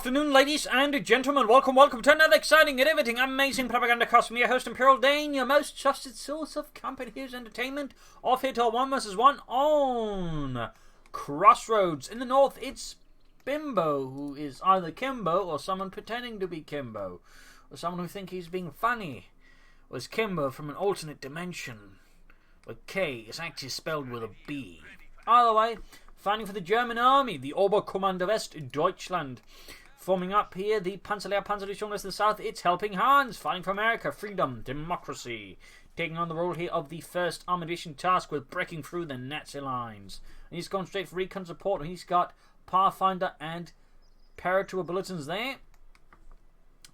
afternoon, ladies and gentlemen. Welcome to another exciting, riveting, amazing Propagandacast. I'm your host, Imperial Dane, your most trusted source of company news entertainment. Off here till 1 vs 1 on Crossroads. In the north, it's Bimbo, who is either Kimbo or someone pretending to be Kimbo, or someone who thinks he's being funny, or is Kimbo from an alternate dimension, where K is actually spelled with a B. Either way, fighting for the German army, the Oberkommando West Deutschland. Forming up here, the Panzerdivision in the south, it's Helpinghans, fighting for America, freedom, democracy. Taking on the role here of the 1st Armored Division tasked with breaking through the Nazi lines. And he's gone straight for Recon Support, and he's got Pathfinder and Paratrooper bulletins there.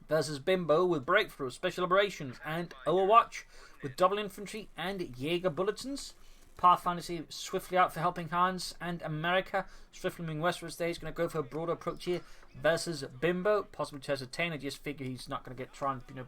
Versus Bimbo with Breakthrough, Special Operations, and Overwatch with double infantry and Jaeger bulletins. Pathfinder swiftly out for Helpinghans, and America swiftly moving westwards there. He's going to go for a broader approach here versus Bimbo. Possibly to hesitate. I just figure he's not going to get trying to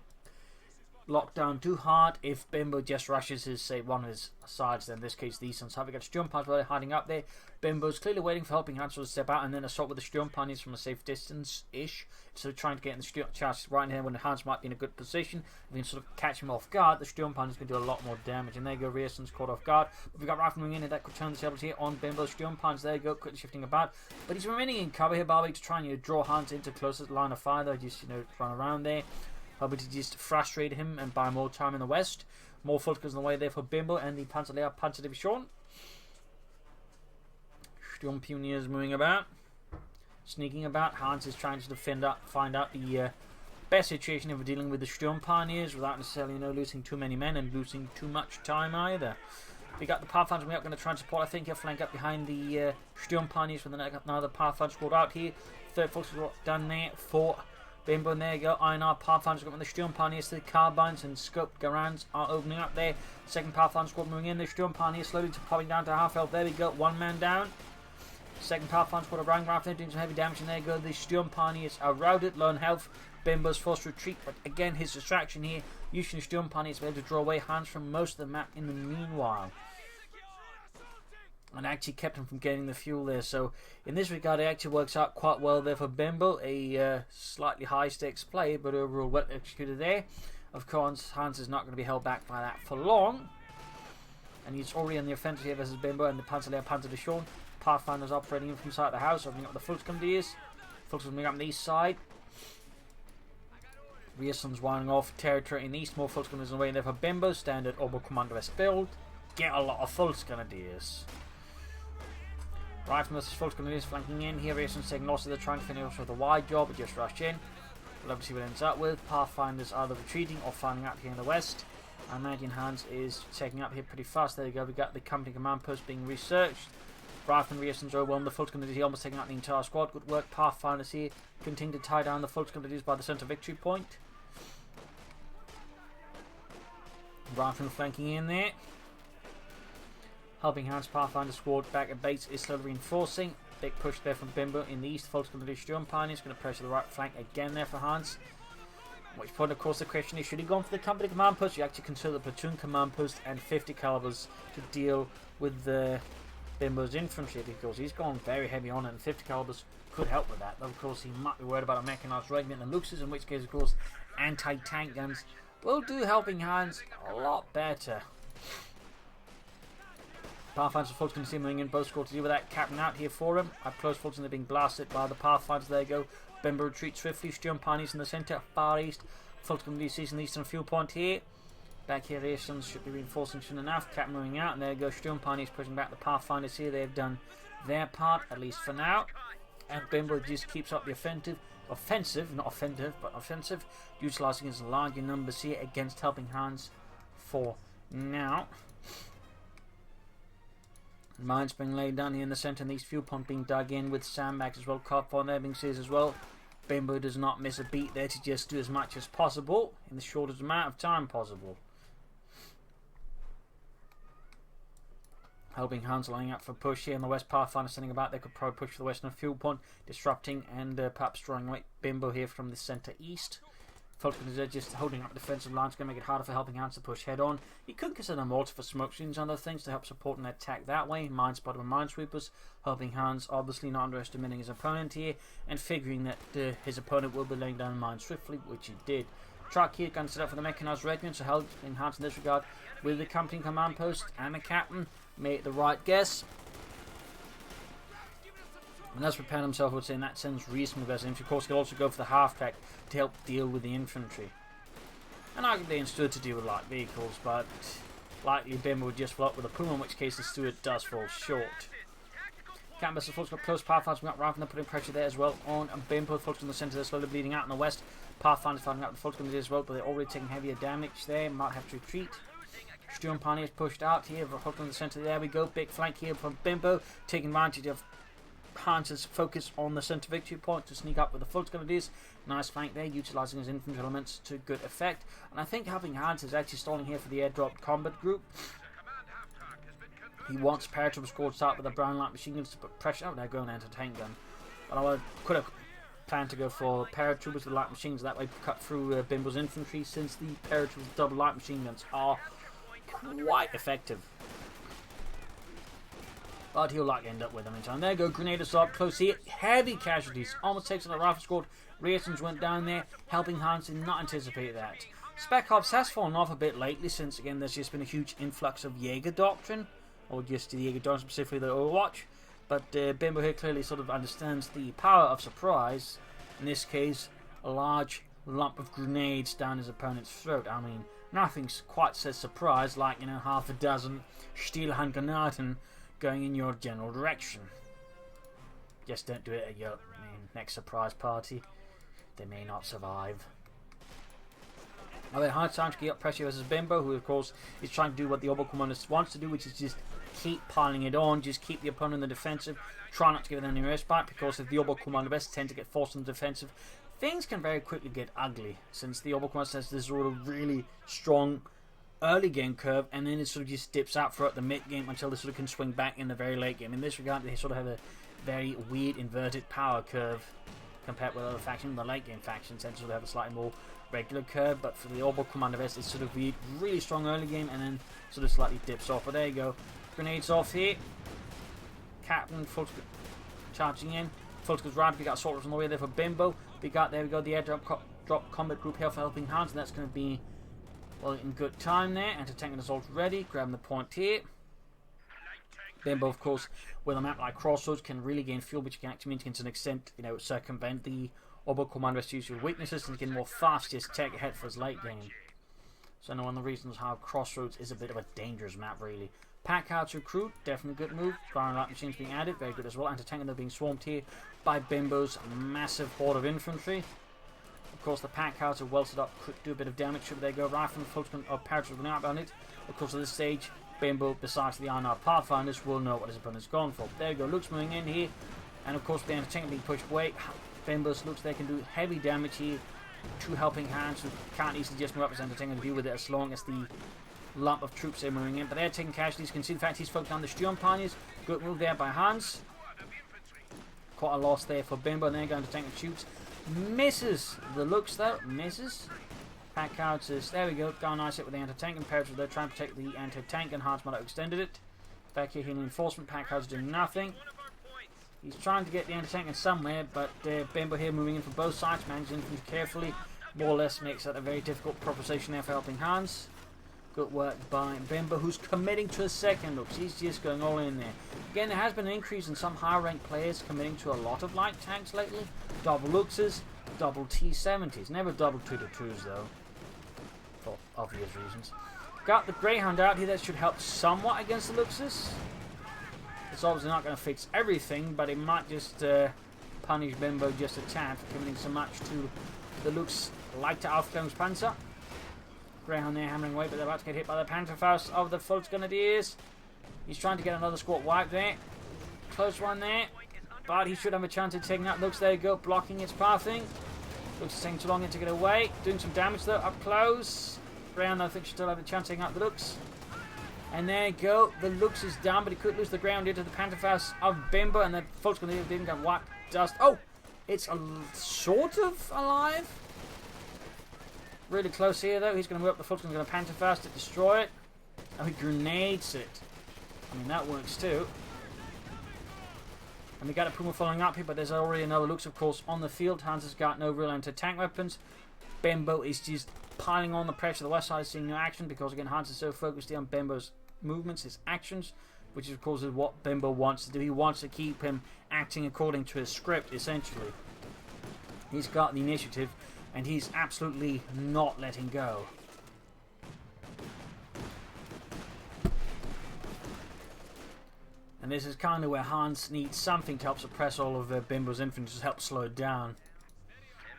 lock down too hard if Bimbo just rushes his, say, one of his sides. Then in this case, these ones have got Sturmpanzers while they're hiding up there. Bimbo's clearly waiting for Helpinghans to step out and then assault with the Sturmpanzers from a safe distance-ish. So trying to get in the charge right here when the Hans might be in a good position. If we can sort of catch him off guard, the Sturmpanzers can do a lot more damage. And there you go, Rierson's caught off guard. But we've got Rifleman in, and that could turn the tables here on Bimbo's Sturmpanzers. There you go, quickly shifting about. But he's remaining in cover here, Barbie, to try and draw Hans into closest line of fire. Though just run around there. Hoping to just frustrate him and buy more time in the west. More Fulkers on the way there for Bimbo and the Panzerdivision. Sturmpioneers moving about. Sneaking about. Hans is trying to find out the best situation if we're dealing with the Sturmpioneers without necessarily losing too many men and losing too much time either. We got the Pathfinders going to try and support. I think he'll flank up behind the Sturmpioneers with another Pathfinder squad out here. Third Fulkers done there for Bimbo, and there you go. INR Pathfinder got the Sturmpioneers to the carbines, and Scope Garans are opening up there. Second Pathfinder squad moving in. The Sturmpioneers slowly popping down to half health. There we go. One man down. Second Pathfinder squad of Rangraf there doing some heavy damage, and there you go. The Sturmpioneers are routed, low on health. Bimbo's forced retreat, but again his distraction here, using the Sturmpioneers to be able to draw away Hans from most of the map in the meanwhile. And actually kept him from getting the fuel there. So in this regard, it actually works out quite well there for Bimbo. A slightly high stakes play, but overall well executed there. Of course, Hans is not going to be held back by that for long. And he's already on the offensive here versus Bimbo and the Panzerdivision. Pathfinder's operating in from inside the house, opening up the Volkskommandiers. Volks moving up on the east side. Rierson's winding off territory in the east. More Volkskommandiers on the way in there for Bimbo. Standard Oberkommando West build. Get a lot of Volkskommandiers. Rifleman versus Volkskommandiers flanking in here. Rierson's taking loss of the trying to finish off with a wide job, but just rush in. We'll have to see what it ends up with. Pathfinders either retreating or finding out here in the west. And Mountain Hans is taking up here pretty fast. There you go. We got the company command post being researched. Rifleman Rierson's overwhelmed the Volkskommandiers, almost taking out the entire squad. Good work. Pathfinders here continue to tie down the Volkskommandiers by the centre victory point. Rifleman flanking in there. Helpinghans Pathfinder squad back at base is slowly reinforcing. Big push there from Bimbo in the east. Volkskommandier Sturmpioneers going to pressure the right flank again there for Hans. At which point, of course, the question is, should he go on for the company command post? You actually consider the platoon command post and 50 calibers to deal with the Bimbo's infantry, because he's gone very heavy on it, and 50 calibers could help with that. Though, of course, he might be worried about a mechanized regiment and Luxus, in which case, of course, anti-tank guns will do Helpinghans a lot better. Pathfinders and Volkskommandiers moving in, both squads to deal with that. Capping out here for him. Up close, Volkskommandiers are being blasted by the Pathfinders. There you go. Bimbo retreats swiftly. Sturmpioneers in the centre, far east. Volkskommandiers seizing the eastern fuel point here. Back here, Riersons should be reinforcing soon enough. Cap moving out, and there you go. Sturmpioneers pushing back the Pathfinders here. They've done their part, at least for now. And Bimbo just keeps up the offensive, not offensive, but offensive, utilising his larger numbers here against Helpinghans for now. Mines being laid down here in the centre, and these fuel pumps being dug in with sandbags as well. Cop on there being seized as well. Bimbo does not miss a beat there to just do as much as possible in the shortest amount of time possible. Helpinghans lining up for push here in the west. Pathfinder standing about. They could probably push for the western fuel point, disrupting and perhaps drawing away Bimbo here from the centre east. Volksgrenadier just holding up the defensive lines, going to make it harder for Helpinghans to push head on. You could consider mortar for smoke screens and other things to help support an attack that way. Mine spotter and minesweepers. Helpinghans obviously not underestimating his opponent here and figuring that his opponent will be laying down mines swiftly, which he did. Truck here going to set up for the mechanized regiment, so Helpinghans in this regard with the company command post and the captain made the right guess. And that's prepared himself, I would say, in that sense, reasonable best infantry. Of course, could also go for the half-track to help deal with the infantry. And arguably in Stuart to deal with light vehicles, but likely Bimbo would just float with a Puma, in which case the Stuart does fall short. Captain Mr. Fultz got close. Pathfinders got Rifleman putting pressure there as well on Bimbo. Fultz in the centre, they're slowly bleeding out in the west. Pathfinders fighting out the Fultz as well, but they're already taking heavier damage there. Might have to retreat. Sturm Pioneers pushed out here. Fultz in the centre, there we go. Big flank here from Bimbo, taking advantage of Hans's focus on the centre victory point to sneak up with the Volksgrenadiers. Nice flank there, utilising his infantry elements to good effect. And I think having Hans is actually stalling here for the airdrop combat group. He wants paratroopers squad to start with the brown light machine guns to put pressure. Oh, they're going into tank gun. But I could have planned to go for paratroopers with light machines. That way cut through Bimbo's infantry, since the paratroopers with double light machine guns are quite effective. But he'll likely end up with them in time. There you go, grenadiers up close here. Heavy casualties. Almost takes on the rifle squad. Raisins went down there. Helpinghans did not anticipate that. Spec Ops has fallen off a bit lately, since again there's just been a huge influx of Jaeger doctrine. Or just the Jaeger doctrine, specifically the Overwatch. But Bimbo here clearly sort of understands the power of surprise. In this case, a large lump of grenades down his opponent's throat. I mean, nothing quite says surprise like, you know, half a dozen Stielhandgranaten going in your general direction. Just don't do it at your next surprise party. They may not survive. Alright, hard time to get up pressure versus Bimbo, who of course is trying to do what the Oberkommandist wants to do, which is just keep piling it on, just keep the opponent in the defensive, try not to give it any respite, because if the Oberkommandist tend to get forced in the defensive, things can very quickly get ugly, since the Oberkommandist has this sort of really strong early game curve, and then it sort of just dips out throughout the mid game until they sort of can swing back in the very late game. In this regard, they sort of have a very weird inverted power curve compared with other factions. The late game factions tend to sort of have a slightly more regular curve, but for the Oberkommandist, it's sort of really strong early game and then sort of slightly dips off. But there you go, grenades off here. Captain Fultz charging in. Fultz goes right. We got assaulters on the way there for Bimbo. We got, there we go, the airdrop drop combat group here for Helpinghans, and that's going to be, well, in good time there. Anti-tank and assault ready, grabbing the point here. Bimbo, of course, with a map like Crossroads, can really gain fuel, which can actually mean to an extent, you know, circumvent the Oberkommandist's usual weaknesses and get more fastest tech ahead for his late game. So, one of the reasons how Crossroads is a bit of a dangerous map, really. Pack House recruit, definitely good move. Ground light machines being added, very good as well. Anti-tank and they're being swarmed here by Bimbo's massive horde of infantry. Of course, the pack house are well set up, could do a bit of damage. Should they go rifle and or paratroopers going out on it? Of course, at this stage, Bimbo, besides the INR Pathfinders, will know what his opponent's gone for. There you go, Luke's moving in here, and of course, the anti-tank being pushed away. Bimbo's looks they can do heavy damage here. Two Helpinghans who can't easily just move up his anti-tank and deal with it as long as the lump of troops are moving in. But they're taking casualties. You can see, in fact, he's focused on the Sturm Pioneers. Good move there by Hans. Quite a loss there for Bimbo, and they're going to tank and shoots. Misses the looks though, misses. Pack out says, there we go, down nice hit with the anti-tank imperative. They're trying to protect the anti-tank, and Hans might have extended it. Back here, healing enforcement. Pack house doing nothing. He's trying to get the anti-tank in somewhere, but Bimbo here moving in from both sides, managing infantry carefully. More or less makes that a very difficult proposition there for Helpinghans. Good work by Bimbo, who's committing to a second looks. He's just going all in there. Again, there has been an increase in some higher ranked players committing to a lot of light tanks lately. Double Luxes, double T-70s. Never double 2-2s though, for obvious reasons. Got the Greyhound out here. That should help somewhat against the Luxes. It's obviously not going to fix everything, but it might just punish Bimbo just a tad for committing so much to the Lux lighter Aufklärungspanzer. Greyhound there hammering away, but they're about to get hit by the Panzerfaust of the Volksgrenadiers. He's trying to get another squad wipe there. Close one there, but he should have a chance of taking out Lux. There you go, blocking its pathing. Lux is taking too long to get away. Doing some damage though, up close. Greyhound, I think, should still have a chance of taking out the Lux. And there you go, the Lux is down, but he could lose the ground due to the Panzerfaust of Bimbo, and the Volksgrenadiers didn't get wiped. Just, oh, it's sort of alive. Really close here though. He's going to move up the foot. He's going to panther fast it, destroy it. And he grenades it. I mean, that works too. And we got a Puma following up here, but there's already another Lux, of course, on the field. Hans has got no real anti-tank weapons. Bimbo is just piling on the pressure. The west side is seeing no action because, again, Hans is so focused here on Bimbo's movements, his actions, which of course is what Bimbo wants to do. He wants to keep him acting according to his script, essentially. He's got the initiative, and he's absolutely not letting go. And this is kind of where Hans needs something to help suppress all of Bimbo's infantry, to help slow it down.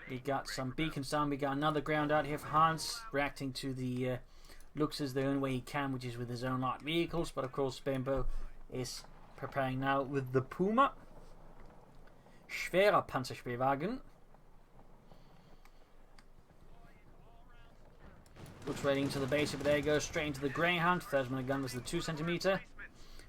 We got some beacons down. We got another ground out here for Hans, reacting to the Luxes the only way he can, which is with his own light vehicles. But of course, Bimbo is preparing now with the Puma. Schwerer Panzerschwerwagen. Looks right into the base, but there he goes, straight into the Greyhound. First one gun was the 2 cm.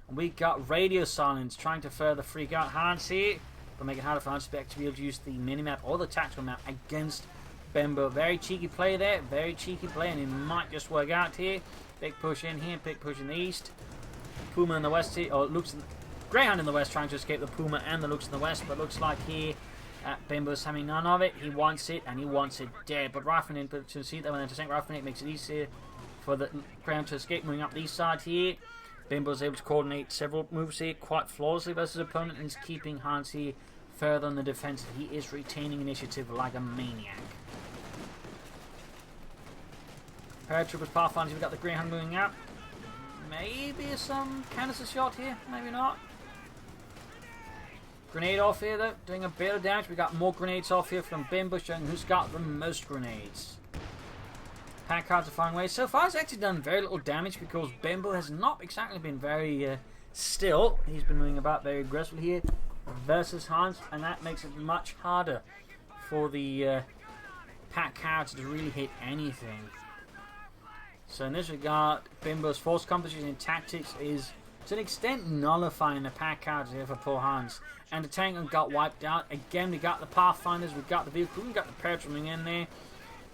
And we got radio silence, trying to further freak out Hans here, but make it harder for Hans to be able to use the minimap or the tactical map against Bimbo. Very cheeky play there, very cheeky play, and it might just work out here. Big push in here, big push in the east. Puma in the west here, or Lux, Greyhound in the west, trying to escape the Puma and the Lux in the west, but looks like here Bimbo's having none of it. He wants it, and he wants it dead. But Rifleman to see that when to tank Rifleman makes it easier for the Greyhound to escape, moving up the east side here. Bimbo's able to coordinate several moves here quite flawlessly versus his opponent, and is keeping Hans here further on the defensive. He is retaining initiative like a maniac. Paratroopers, Pathfinders, we've got the Greyhound moving up. Maybe some canister shot here, maybe not. Grenade off here though, doing a bit of damage. We got more grenades off here from Bimbo, showing who's got the most grenades. Pack cards are finding ways. So far, it's actually done very little damage because Bimbo has not exactly been very still. He's been moving about very aggressively here versus Hans, and that makes it much harder for the pack cards to really hit anything. So in this regard, Bimbo's force composition and tactics is to an extent nullifying the pack cards here for poor Hans. And the tank got wiped out. Again, we got the Pathfinders, we got the vehicle, we got the paratrooping in there.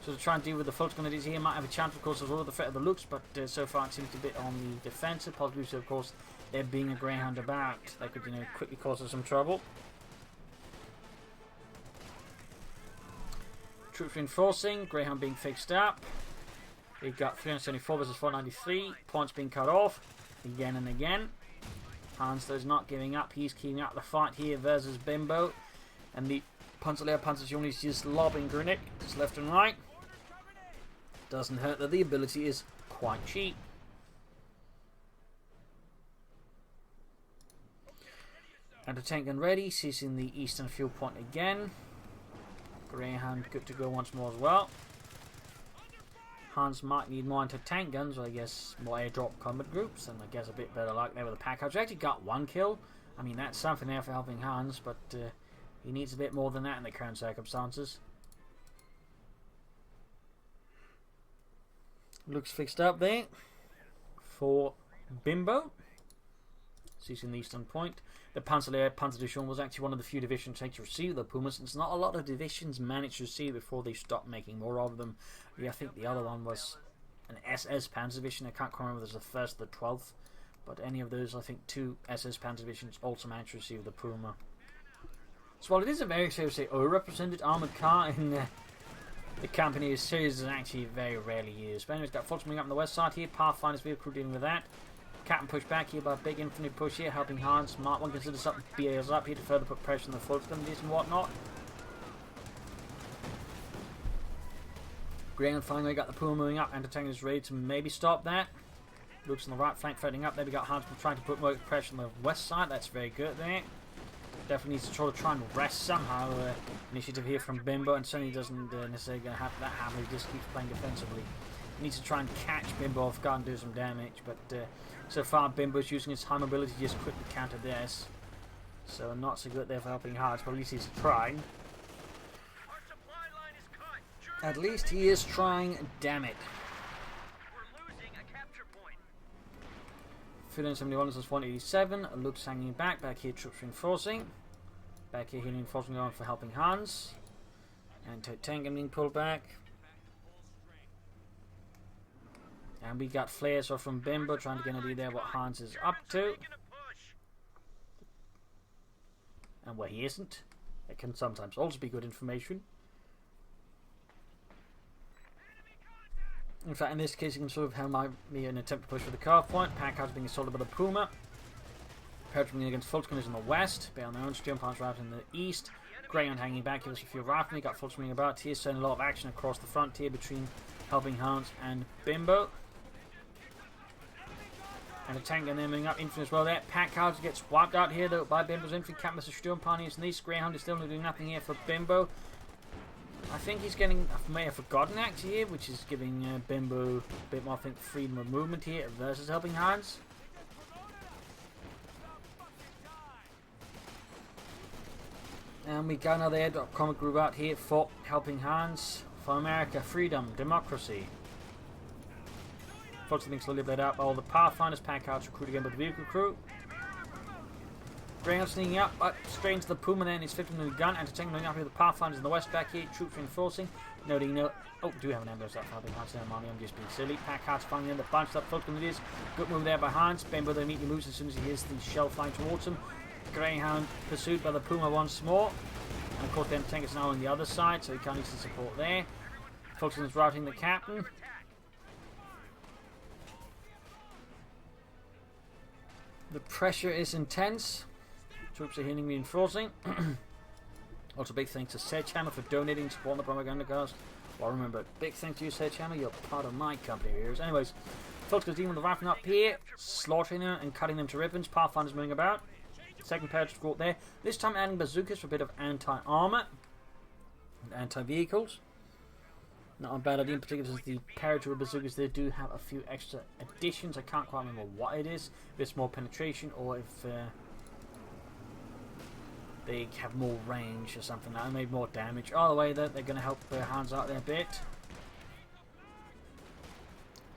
So to try and deal with the Fulton grenades here, might have a chance, of course, as well with the threat of the Lux, but so far it seems to be on the defensive. Possibly, so of course, there being a Greyhound about, that could, quickly cause us some trouble. Troops reinforcing, Greyhound being fixed up. We've got 374 versus 493, points being cut off again and again. Hans, though, is not giving up. He's keeping up the fight here versus Bimbo, and the Panzerlehr Panzerjunge is just lobbing grenades left and right. Doesn't hurt that the ability is quite cheap. And the tank gun ready, seizing the eastern fuel point again. Greyhound good to go once more as well. Hans might need more anti-tank guns, or I guess more airdrop combat groups, and I guess a bit better luck there with the pack cards. We actually got one kill. I mean, that's something there for helping Hans, but he needs a bit more than that in the current circumstances. Looks fixed up there for Bimbo. Seizing the eastern point. The Panzerlehr Panzerdivision was actually one of the few divisions to receive the Pumas, since not a lot of divisions managed to receive before they stopped making more of them. Yeah, I think the other one was an SS Panzer Division. I can't remember if it was the 1st or the 12th, but any of those, I think 2 SS Panzer Divisions also managed to receive the Puma. So while it is a very, seriously overrepresented armoured car in the company series, is actually very rarely used. But anyways, got Fulton coming up on the west side here. Pathfinder's vehicle dealing with that. Captain push back here by a big infantry push here, helping Hans. Mark 1 considers something BAs up here to further put pressure on the Fulton and whatnot. Greyhound finally got the Puma moving up, and the tank is ready to maybe stop that. Looks on the right flank, threatening up. There we got Hans trying to put more pressure on the west side. That's very good there. Definitely needs to try and wrest somehow. Initiative here from Bimbo, and certainly doesn't necessarily going to have that happen. He just keeps playing defensively. He needs to try and catch Bimbo off guard and do some damage, but so far Bimbo's using his high mobility to just quickly counter this. So not so good there for helping Hans, but at least he's trying. At least he is trying, damn it. 371 versus 187. Looks hanging back. Back here, troops reinforcing. Back here, reinforcing on for helping Hans. And tank being pulled back. And we got flares from Bimbo trying to get an idea there what Hans is up to. And where he isn't. It can sometimes also be good information. In fact, in this case, you can sort of have me an attempt to push for the carve point. Packhouse being assaulted by the Puma. Perching against Fulton is in the west. Bay on their own, Jump Arms Raft in the east. Greyhound hanging back, gives us a few riflemen. Got Fulton about here, showing a lot of action across the frontier between Helpinghans and Bimbo. And a tank and then moving up infantry as well there. Packhouse gets wiped out here though by Bimbo's infantry. Captain Mr. Sturmparty is in the east. Greyhound is still doing nothing here for Bimbo. I think he's getting, I may have forgotten act here, which is giving Bimbo a bit more, I think, freedom of movement here versus Helpinghans. And we got another airdrop comic group out here for Helpinghans, for America, freedom, democracy. Fortunately, things slowly bled out by all the Pathfinders. Packouts recruit again by the vehicle crew. Greyhound sneaking up, but straight into the Puma then. He's 15 with a gun. Entertaining going up here with the Pathfinders in the west back here. Troops reinforcing. Noting no. Oh, do have an ambulance up for Helpinghans there, Marnie. I'm just being silly. Packouts finally in the bunch up. Fulton it is. Good move there by Hans. Bimbo then immediately moves as soon as he hears the shell flying towards him. Greyhound pursued by the Puma once more. And of course, the tank is now on the other side, so he can't use the support there. Fulton is routing the captain. The pressure is intense. Troops are healing, reinforcing. Also, big thanks to Sedgehammer for donating to support the Propagandacast. Well, remember, big thanks to you, Sedgehammer. You're part of my company here. Anyways, folks, dealing with the rifling up here, slaughtering them and cutting them to ribbons. Pathfinders moving about. Second parachute there. This time adding bazookas for a bit of anti-armor and anti-vehicles. Not a bad idea, in particular since the parachute bazookas, they do have a few extra additions. I can't quite remember what it is. If it's more penetration or if they have more range or something like that. Maybe more damage. Either way, they're going to help their hands out there a bit.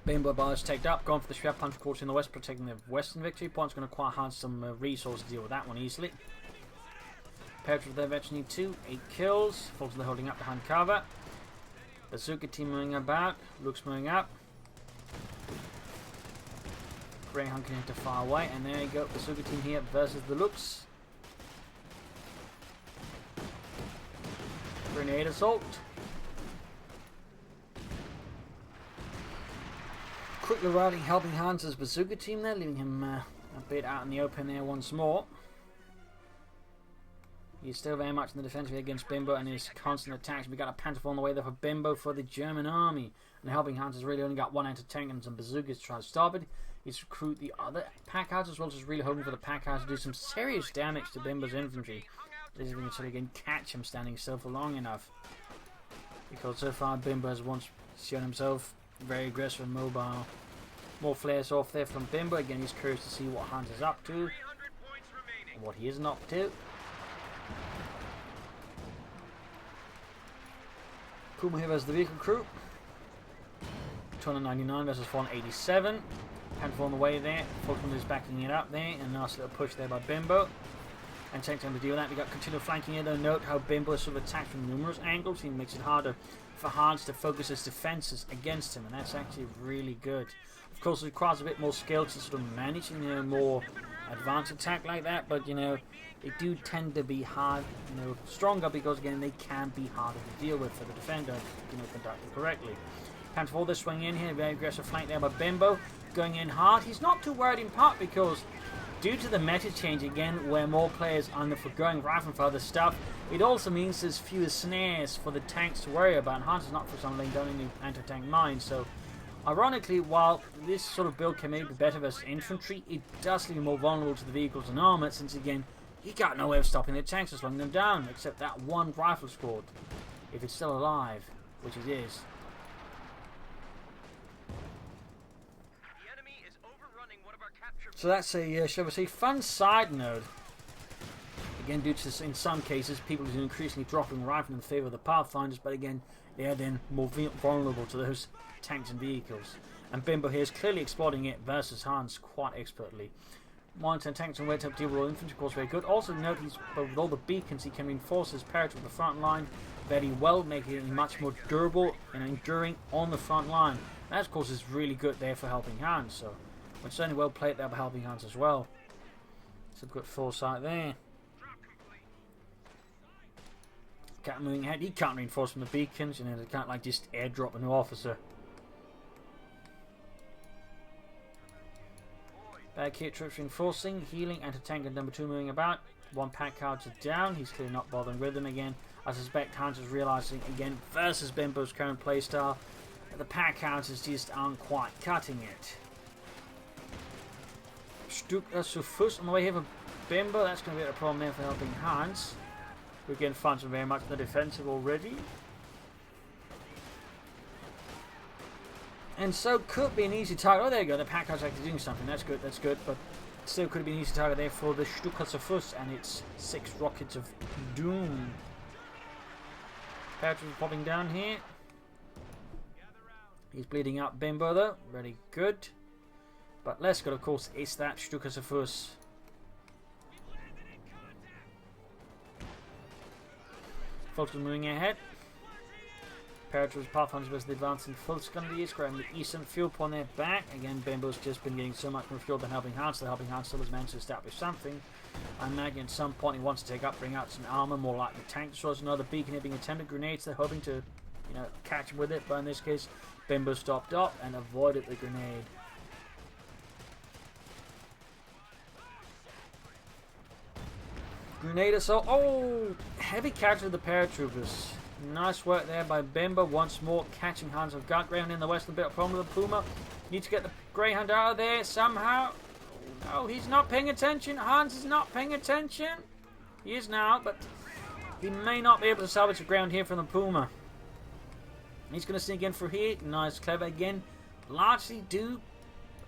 Bimbo bars taken up, going for the Shred Punch course in the west, protecting the western victory. Point's going to acquire Hans some resources to deal with that one easily. Parachute there eventually 2, 8 kills. Folks are holding up behind cover. Bazooka team moving about. Looks moving up. Greyhound can enter far away, and there you go. Bazooka team here versus the Looks. Grenade assault. Quickly routing Helpinghans' bazooka team there, leaving him a bit out in the open there once more. He's still very much in the defensive against Bimbo and his constant attacks. We got a Panther on the way there for Bimbo for the German army. And Helpinghans has really only got one anti-tank and some bazookas to try to stop it. He's recruited the other Packhouse as well, just really hoping for the Packhouse to do some serious damage to Bimbo's infantry. This is going to again catch him standing still for long enough. Because so far Bimbo has once shown himself very aggressive and mobile. More flares off there from Bimbo. Again, he's curious to see what Hans is up to. And what he isn't up to. Puma here versus the vehicle crew. 299 versus 487. Panther on the way there. Fulton is backing it up there. And a nice little push there by Bimbo. And takes time to deal with that. We got continued flanking here. Though note how Bimbo is sort of attacked from numerous angles. He makes it harder for Hans to focus his defenses against him, and that's actually really good. Of course, it requires a bit more skill to sort of manage, more advanced attack like that. But they do tend to be hard, stronger because again they can be harder to deal with for the defender, conducted correctly. Panther all this swing in here, very aggressive flank there by Bimbo, going in hard. He's not too worried in part because due to the meta change again, where more players are forgoing rifling for other stuff, it also means there's fewer snares for the tanks to worry about. And Hans is not for laying down any anti-tank mines, so ironically, while this sort of build can maybe be better versus infantry, it does leave him more vulnerable to the vehicles and armor, since again, he got no way of stopping the tanks or slowing them down, except that one rifle squad, if it's still alive, which it is. So that's a, shall we say, fun side note. Again, due to, in some cases, people are increasingly dropping rifle in favour of the Pathfinders, but again, they are then more vulnerable to those tanks and vehicles. And Bimbo here is clearly exploiting it versus Hans quite expertly. Monitor tanks and wait up deal with all infantry, of course, very good. Also note, with all the beacons, he can reinforce his parachute with the front line very well, making it much more durable and enduring on the front line. That, of course, is really good there for Helpinghans. So, it's certainly well played there by Helpinghans as well. Some good foresight there. Captain moving ahead. He can't reinforce from the beacons. You know, they can't like just airdrop a new officer. Back here, troops reinforcing, healing, anti-tank and number 2 moving about. One pack cards are down. He's clearly not bothering with them again. I suspect Hans is realizing again versus Bimbo's current playstyle that the pack houses just aren't quite cutting it. So first on the way here for Bimbo, that's going to be a problem there for Helpinghans. We're getting funds very much in the defensive already. And so could be an easy target. Oh, there you go. The pack house actually doing something. That's good. That's good. But still could have been an easy target there for the Stukasafuss and its 6 rockets of doom. Paratroopers popping down here. He's bleeding out Bimbo though. Very good. But less good, of course, is that Stukasafuss. Folks are moving ahead. Paratroopers, Pathfinders versus the advancing full secondary, grabbing the eastern fuel point their back. Again, Bimbo's just been getting so much more fuel than Helpinghans, so Helpinghans still has managed to establish something. And Maggie at some point he wants to take up, bring out some armor, more likely tank destroyers. Another beacon here being attempted, grenades, they're hoping to, you know, catch him with it, but in this case, Bimbo stopped up and avoided the grenade. Grenade assault. Oh, heavy catch of the paratroopers. Nice work there by Bimbo. Once more catching Hans of Gut. Greyhound in the western bit of problem with the Puma. Need to get the Greyhound out of there somehow. Oh, no, he's not paying attention. Hans is not paying attention. He is now, but he may not be able to salvage the ground here from the Puma. He's going to sneak in for here. Nice, clever again. Largely due,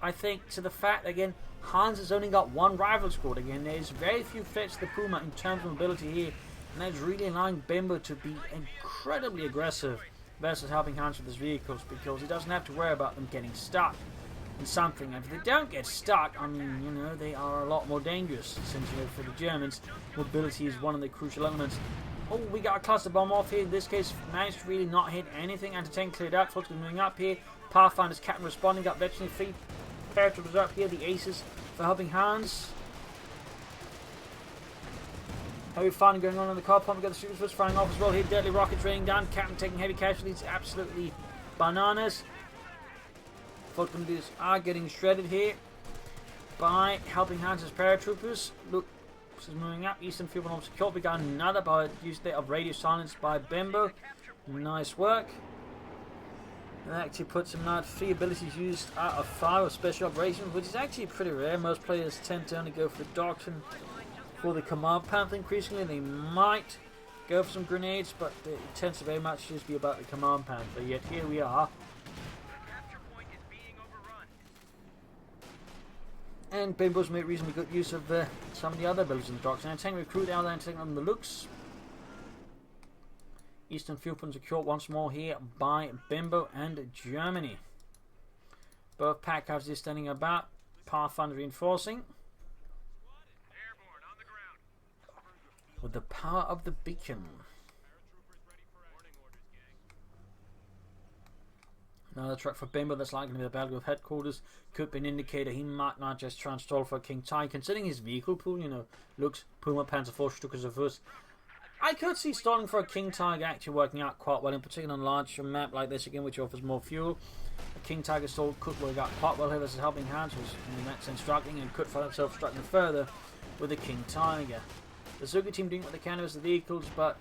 I think, to the fact, again, Hans has only got 1 rival squad. Again, there's very few threats to the Puma in terms of mobility here. And that's really allowing Bimbo to be incredibly aggressive versus Helpinghans with his vehicles, because he doesn't have to worry about them getting stuck in something. And if they don't get stuck, I mean, you know, they are a lot more dangerous. Since, you know, for the Germans, mobility is one of the crucial elements. Oh, we got a cluster bomb off here. In this case, managed to really not hit anything. Anti-tank cleared out. Folks moving up here. Pathfinder's captain responding. Got veteran 3 paratroopers up here. The aces for Helpinghans. Heavy firing going on in the car pump. We got the Stukas first firing off as well here. Deadly rockets raining down. Captain taking heavy casualties. Absolutely bananas. Folk commandos are getting shredded here by Helpinghans' paratroopers. Look, this is moving up. Eastern field bomb secured. We got another by use there of radio silence by Bimbo. Nice work. That actually puts him now at 3 abilities used out of 5 of special operations, which is actually pretty rare. Most players tend to only go for the doctrine. For the command panther, increasingly they might go for some grenades, but it tends to very much just be about the command panther. Yet here we are. And Bimbo's made reasonably good use of some of the other abilities in the doctrine. And tank recruit out there and taking on the looks. Eastern field point secured once more here by Bimbo and Germany. Both pack houses standing about. Pathfinder reinforcing. With the power of the beacon. Another truck for Bimbo. That's likely to be the battle of headquarters. Could be an indicator he might not just try and stall for a King Tai. Considering his vehicle pool, you know, looks Puma, Panzer IV, Stukasafuss. I could see stalling for a King Tiger actually working out quite well, in particular on a large map like this again, which offers more fuel. A King Tiger stall could work out quite well here versus Helpinghans, who's in that sense struggling, and could find himself struggling further with the King Tiger. The Zuka team doing what they can with the vehicles, but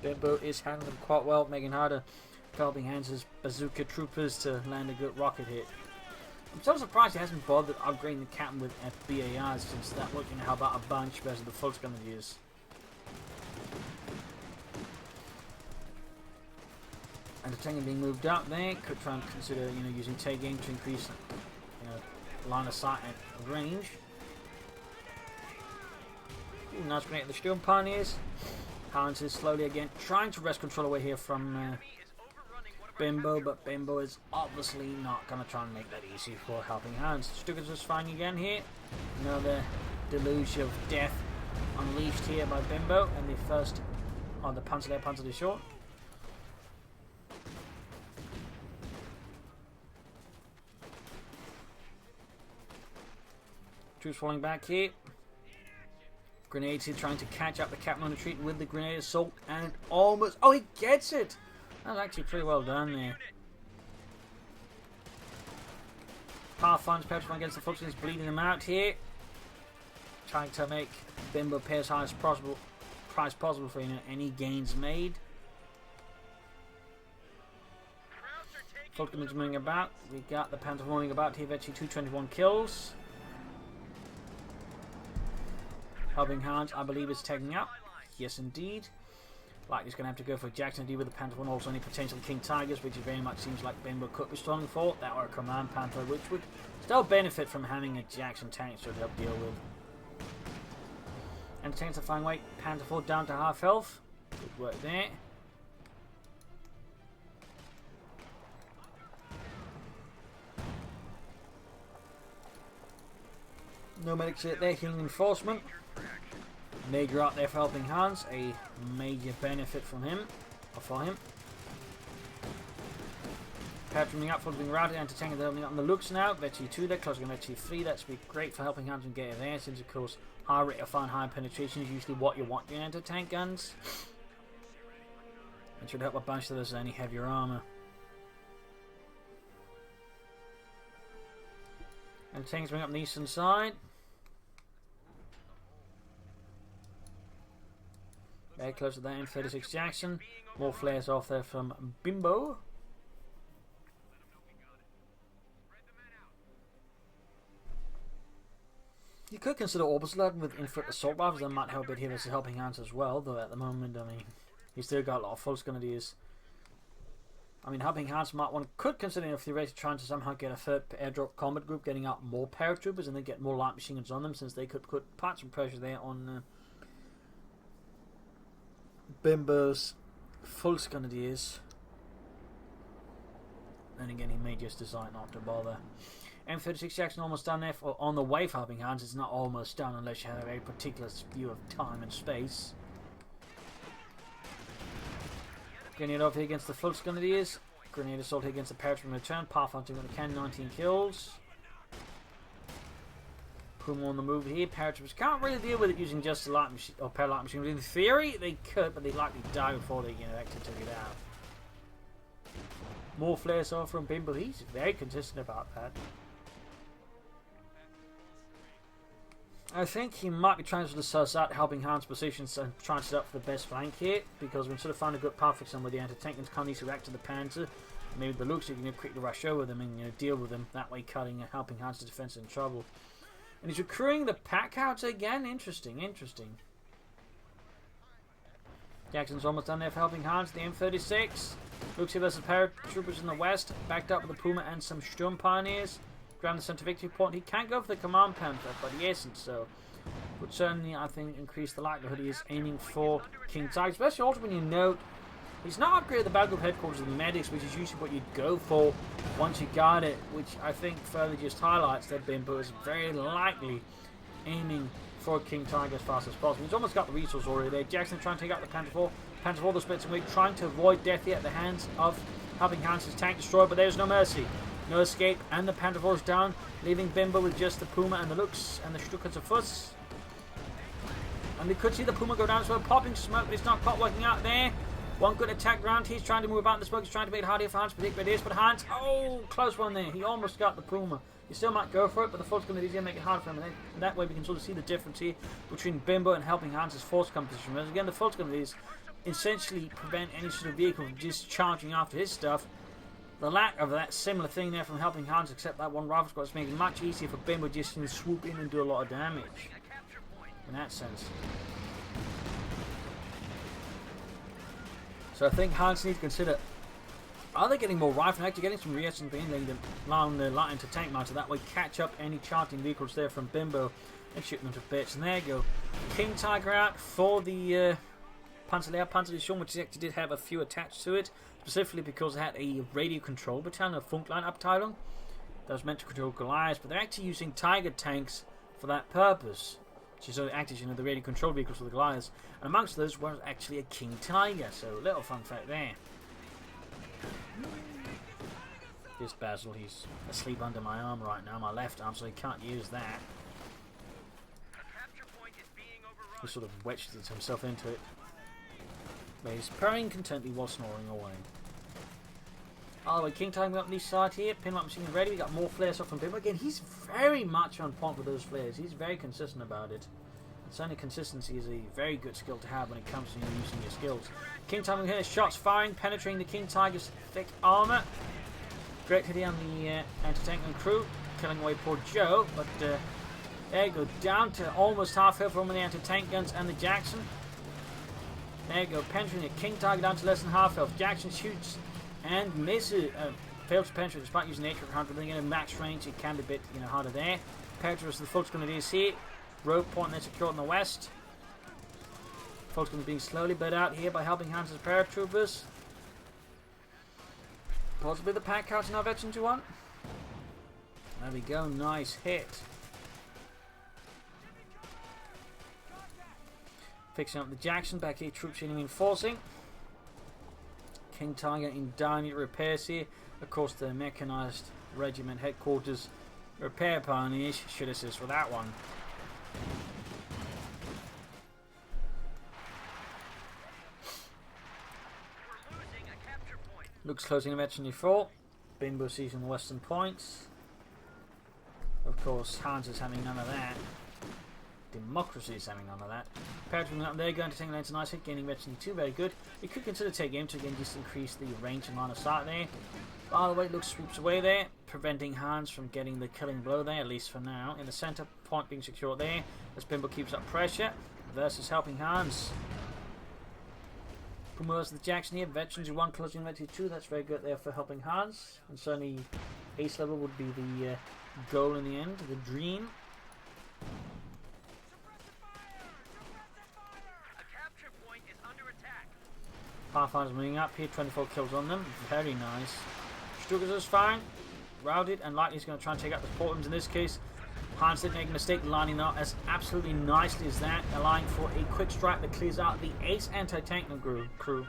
Bimbo is handling them quite well, making harder for Helpinghans' bazooka troopers to land a good rocket hit. I'm so surprised he hasn't bothered upgrading the captain with FBARs, since that looking how about a bunch versus the full going to use. And the tank being moved up there, could try and consider, you know, using take aim to increase, you know, line of sight at range. Ooh, nice grenade at the Steel Pioneers. Hans is slowly again trying to wrest control away here from Bimbo, but Bimbo is obviously not going to try and make that easy for Helpinghans. Stukas is firing again here. Another deluge of death unleashed here by Bimbo, and the first on the Panzer Panzer short. Troops falling back here. Grenades here trying to catch up the captain on retreat with the grenade assault, and almost... Oh, he gets it! That was actually pretty well done there. Pathfinder's petrifying against the Fuxins, bleeding them out here. Trying to make Bimbo pay as high as possible price possible for any gains made. Fuxins moving about. We got the Panther moving about here, actually 221 kills. Helpinghans, I believe, is taking up. Yes, indeed. Like he's going to have to go for Jackson D with the Panther one. Also, any potential King Tigers, which very much seems like Bimbo could be stalling for. That or a Command Panther, which would still benefit from having a Jackson tank to help deal with. Entertains the flying weight. Panther 4 down to half health. Good work there. No medics yet there, healing enforcement. Major out there for Helpinghans, a major benefit from him, or for him. Patronizing up, being routed, entertaining the on the looks now. Vetchi 2 there, closing on Vetchi 3. That's be great for Helpinghans and getting there, since of course high rate of fire and high penetration is usually what you want in anti-tank guns. It should help a bunch of those any heavier armor. And tanks bring up on the eastern side. Very close to that M36 Jackson. More flares off there from Bimbo. You could consider Orbis loading with infrared assault rifles. That might help a bit here versus Helpinghans as well. Though at the moment, I mean, he's still got a lot of full grenadiers. I mean, Helpinghans might could consider if they're ready to try to somehow get a third airdrop combat group, getting out more paratroopers and then get more light machine guns on them, since they could put some pressure there on Bimbo's full grenadiers. Then again, he may just decide not to bother. M36 Jackson almost done there on the way for Helpinghans. It's not almost done unless you have a very particular view of time and space. Grenade off here against the full grenadiers. Grenade assault here against the paratroop in return. Pathfinder with a can, 19 kills. Puma on the move here. Paratroopers can't really deal with it using just a light machine or paralight machine. In theory, they could, but they likely die before they actually took it out. More flares off from Bimbo. He's very consistent about that. I think he might be trying to suss out Helpinghans' positions and try to set up for the best flank here, because we sort of find a good path for some with the anti-tank and can't easily react to the Panther. Maybe the looks you can quickly rush over them and deal with them, that way cutting Helpinghans' defense in trouble. And he's recruiting the pack outs again. Interesting. Jackson's almost done there for Helpinghans. The M36. Looks here versus paratroopers in the west, backed up with the Puma and some Sturm Pioneers. Ground the center victory point. He can't go for the Command Panther, but he isn't, so would certainly, I think, increase the likelihood he is aiming for King Tiger, especially also when you note he's not upgraded the battle group headquarters of the medics, which is usually what you'd go for once you got it, which I think further just highlights that Bimbo is very likely aiming for King Tiger as fast as possible. He's almost got the resource already there. Jackson trying to take out the Panther 4. Panther 4 the splits and weight, trying to avoid death here at the hands of Helpinghans' tank destroyed, but there's no mercy. No escape, and the Panther 4 is down, leaving Bimbo with just the Puma and the Lux and the Stuckers of Fuss. And we could see the Puma go down as well, popping smoke, but it's not quite working out there. One good attack round, he's trying to move out in the smoke, he's trying to make it harder for Hans to predict where it is, but Hans, oh, close one there, he almost got the Puma. He still might go for it, but the force going to make it hard for him, and that way we can sort of see the difference here between Bimbo and Helpinghans' force composition. Whereas again, the force abilities essentially prevent any sort of vehicle from just charging after his stuff. The lack of that similar thing there from Helpinghans, except that one rifle squad, is making it much easier for Bimbo just to swoop in and do a lot of damage. In that sense. So I think Hans needs to consider, are they getting more rifle, actually getting some rears and being allowing the light into tank mounted, that way catch up any charging vehicles there from Bimbo and shoot them to bits. And there you go. King Tiger out for the Panzer Division, which actually did have a few attached to it, specifically because it had a radio control battalion, a Funkline Abteilung, that was meant to control Goliaths, but they're actually using Tiger tanks for that purpose. So actually, the radio control vehicles for the Goliaths, and amongst those was actually a King Tiger, so a little fun fact there. This Basil, he's asleep under my arm right now, my left arm, so he can't use that. He sort of wedges himself into it. But he's purring contentedly while snoring away. Oh, with King Tiger up on the east side here. Pinlock machine ready. We got more flares off from Bimbo. Again, he's very much on point with those flares. He's very consistent about it. And certainly consistency is a very good skill to have when it comes to using your skills. King Tiger here, shots firing, penetrating the King Tiger's thick armor. Great hit on the anti-tank and crew, killing away poor Joe. But there you go, down to almost half health from the anti-tank guns and the Jackson. There you go, penetrating the King Tiger down to less than half health. Jackson shoots and misses, fails to penetrate despite using nature counter. Bringing in max range, it can be a bit harder there. Penetrates the full grenadiers here. Rogue point there secured in the west. Full is being slowly bled out here by Helpinghans as paratroopers. Possibly the pack out in our veterans you want. There we go, nice hit. Fixing up the Jackson, back here troops reinforcing. King Tiger in dire need repairs here. Of course the mechanized regiment headquarters repair pioneers should assist with that one. Looks closing eventually for Bimbo seizing the western points. Of course Hans is having none of that. Democracy is having none of that. Paratrooping up there, going to take a nice hit, gaining eventually 2, very good. We could consider taking aim to again just increase the range and line of sight there. By the way, Luke sweeps away there, preventing Hans from getting the killing blow there, at least for now. In the centre, point being secured there, as Bimbo keeps up pressure, versus Helpinghans. Promotes the Jackson here, veterans who 1, closing eventually 2, that's very good there for Helpinghans. And certainly ace level would be the goal in the end, the dream. Pathfinder's moving up here, 24 kills on them, very nice. Stukas is fine, routed, and likely he's going to try and take out the portals in this case. Hans didn't make a mistake lining up as absolutely nicely as that, allowing for a quick strike that clears out the ace anti-tank crew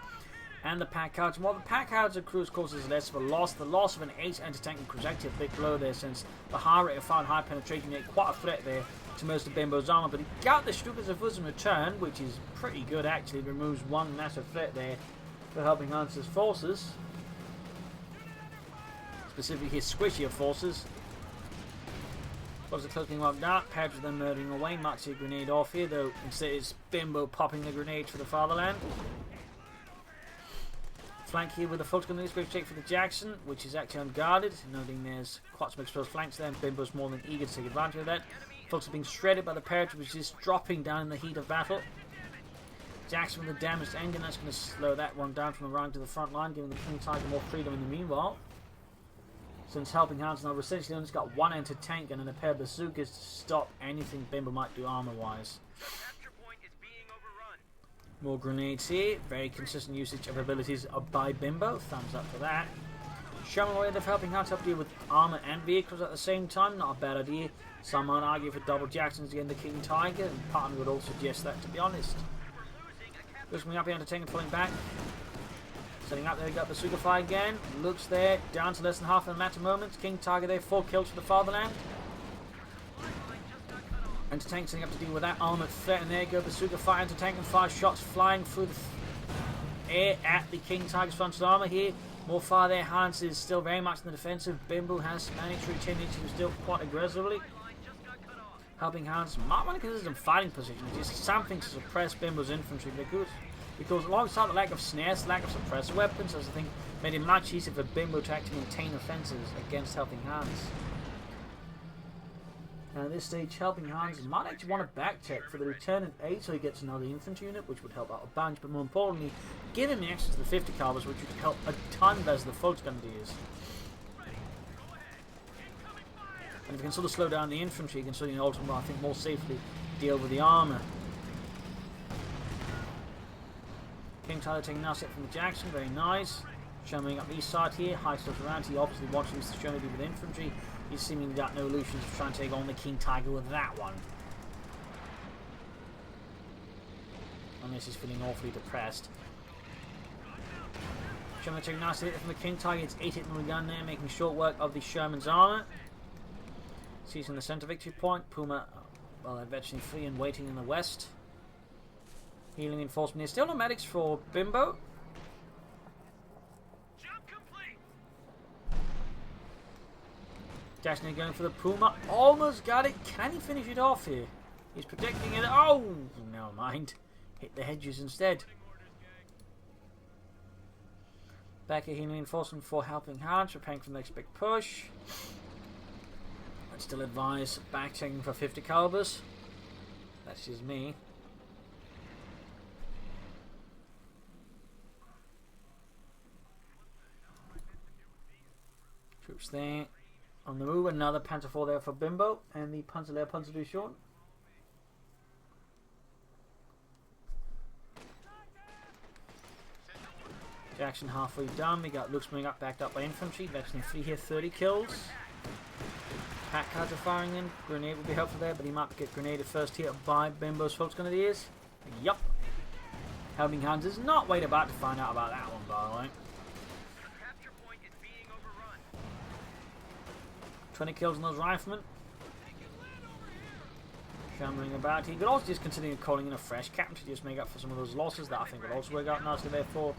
and the pack outs. While the pack outs and crews causes less of a loss, the loss of an ace anti-tank crew is actually a big blow there, since the high rate of fire and high penetration made quite a threat there to most of Bimbo's armor. But he got the Stukas of Fuzz in return, which is pretty good actually. It removes one massive threat there for Helpinghans' forces, specifically his squishier forces. Was the close being wiped out, paired with them murdering away. Might see a grenade off here, though instead it's Bimbo popping the grenade for the fatherland. Flank here with the full gun, this great shake for the Jackson, which is actually unguarded, noting there's quite some exposed flanks there, and Bimbo's more than eager to take advantage of that. Folks are being shredded by the paratroop, which is dropping down in the heat of battle. Jackson with the damaged engine, that's going to slow that one down from the right to the front line, giving the King Tiger more freedom in the meanwhile. Since Helpinghans now essentially only got one anti-tank gun and a pair of bazookas to stop anything Bimbo might do armor-wise. More grenades here, very consistent usage of abilities by Bimbo, thumbs up for that. Showing away the Helpinghans up here with armor and vehicles at the same time, not a bad idea. Some might argue for double Jacksons against the King Tiger, and part of me would all suggest that, to be honest. Just coming up here, anti-tank and pulling back. Setting up there, we got the Bazooka fire again. Looks there, down to less than half in the matter moments. King Tiger there, 4 kills for the fatherland. Anti-tank setting up to deal with that armoured threat, and there you go, Bazooka fire, anti-tank and 5 shots flying through the air at the King Tiger's frontal armour here. More fire there, Hans is still very much in the defensive. Bimbo has managed to retain it still quite aggressively. Helpinghans might want to consider some fighting positions, just something to suppress Bimbo's infantry, because alongside the lack of snares, lack of suppressor weapons, as I think made it much easier for Bimbo to actually maintain offences against Helpinghans. And at this stage, Helpinghans might actually want to backcheck for the return of 8 so he gets another infantry unit, which would help out a bunch, but more importantly, give him the access to the 50 calibers, which would help a ton versus the Volksgrenadiers. And if you can sort of slow down the infantry, you can sort of ultimately, I think, more safely deal with the armour. King Tiger taking now set from the Jackson, very nice. Showing up the east side here, high stuff around. He obviously wants to use the Trinity with infantry. He's seemingly got no illusions to try and take on the King Tiger with that one. Unless he's feeling awfully depressed. Sherman taking nice hit from the King Tiger. It's 8 hit from the gun there, making short work of the Sherman's armour. Seizing the centre victory point. Puma, well, eventually free and waiting in the west. Healing enforcement here. Still no medics for Bimbo. Jackson going for the Puma. Almost got it. Can he finish it off here? He's protecting it. Oh, never mind. Hit the hedges instead. Back at healing enforcement for Helpinghans. Preparing for the next big push. I'd still advise back checking for 50 calibers. That's just me. Troops there. On the move, another Panzer IV there for Bimbo, and the Panzer Panzer II short. Jackson halfway done. We got Luke's moving up, backed up by infantry. Jackson free here, 30 kills. Pack cards are firing in. Grenade will be helpful there, but he might get grenaded first here by Bimbo's Volksgrenadiers. Yup. Helpinghans is not wait about to find out about that one, by the way. 20 kills on those riflemen. Shambling about. He could also just continue calling in a fresh captain to just make up for some of those losses that I think would also work out nicely there for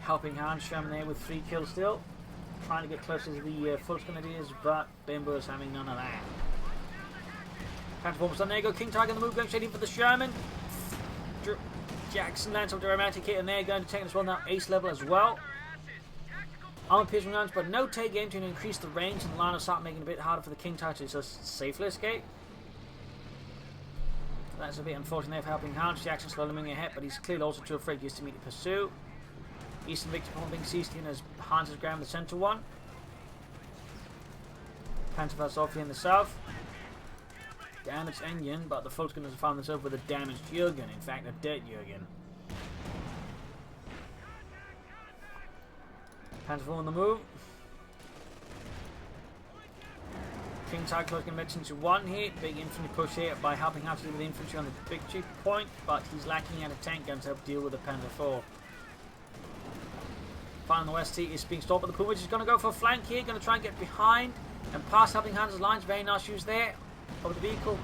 Helpinghans. Shaman there with 3 kills still. Trying to get closer to the Volksgrenadiers, but Bimbo is having none of that. Counterformance done. There you go. King Tiger on the move, going straight in for the Sherman. Jackson lands up the romantic hit, and they're going to take this one now ace level as well. Armor piercing rounds, but no take aim to increase the range and the line of sight, making it a bit harder for the King Tiger to safely escape. So that's a bit unfortunate there for Helpinghans. Jackson slowly moving ahead, but he's clearly also too afraid just to meet the pursuit. Eastern Victor Point being seized in as Hans is ground the centre one. Panzerfaust off here in the south. Damaged engine, but the Volksgren has found themselves with a damaged Jurgen. In fact, a dead Jurgen. Panzer on the move. King Tiger close convention to 1 hit. Big infantry push here by Helpinghans with infantry on the victory point, but he's lacking out a tank gun to help deal with the Panzer IV. Fire on the west seat is being stopped by the Puma, which is going to go for a flank here. Going to try and get behind and pass Helpinghans' lines. Very nice use there of the vehicle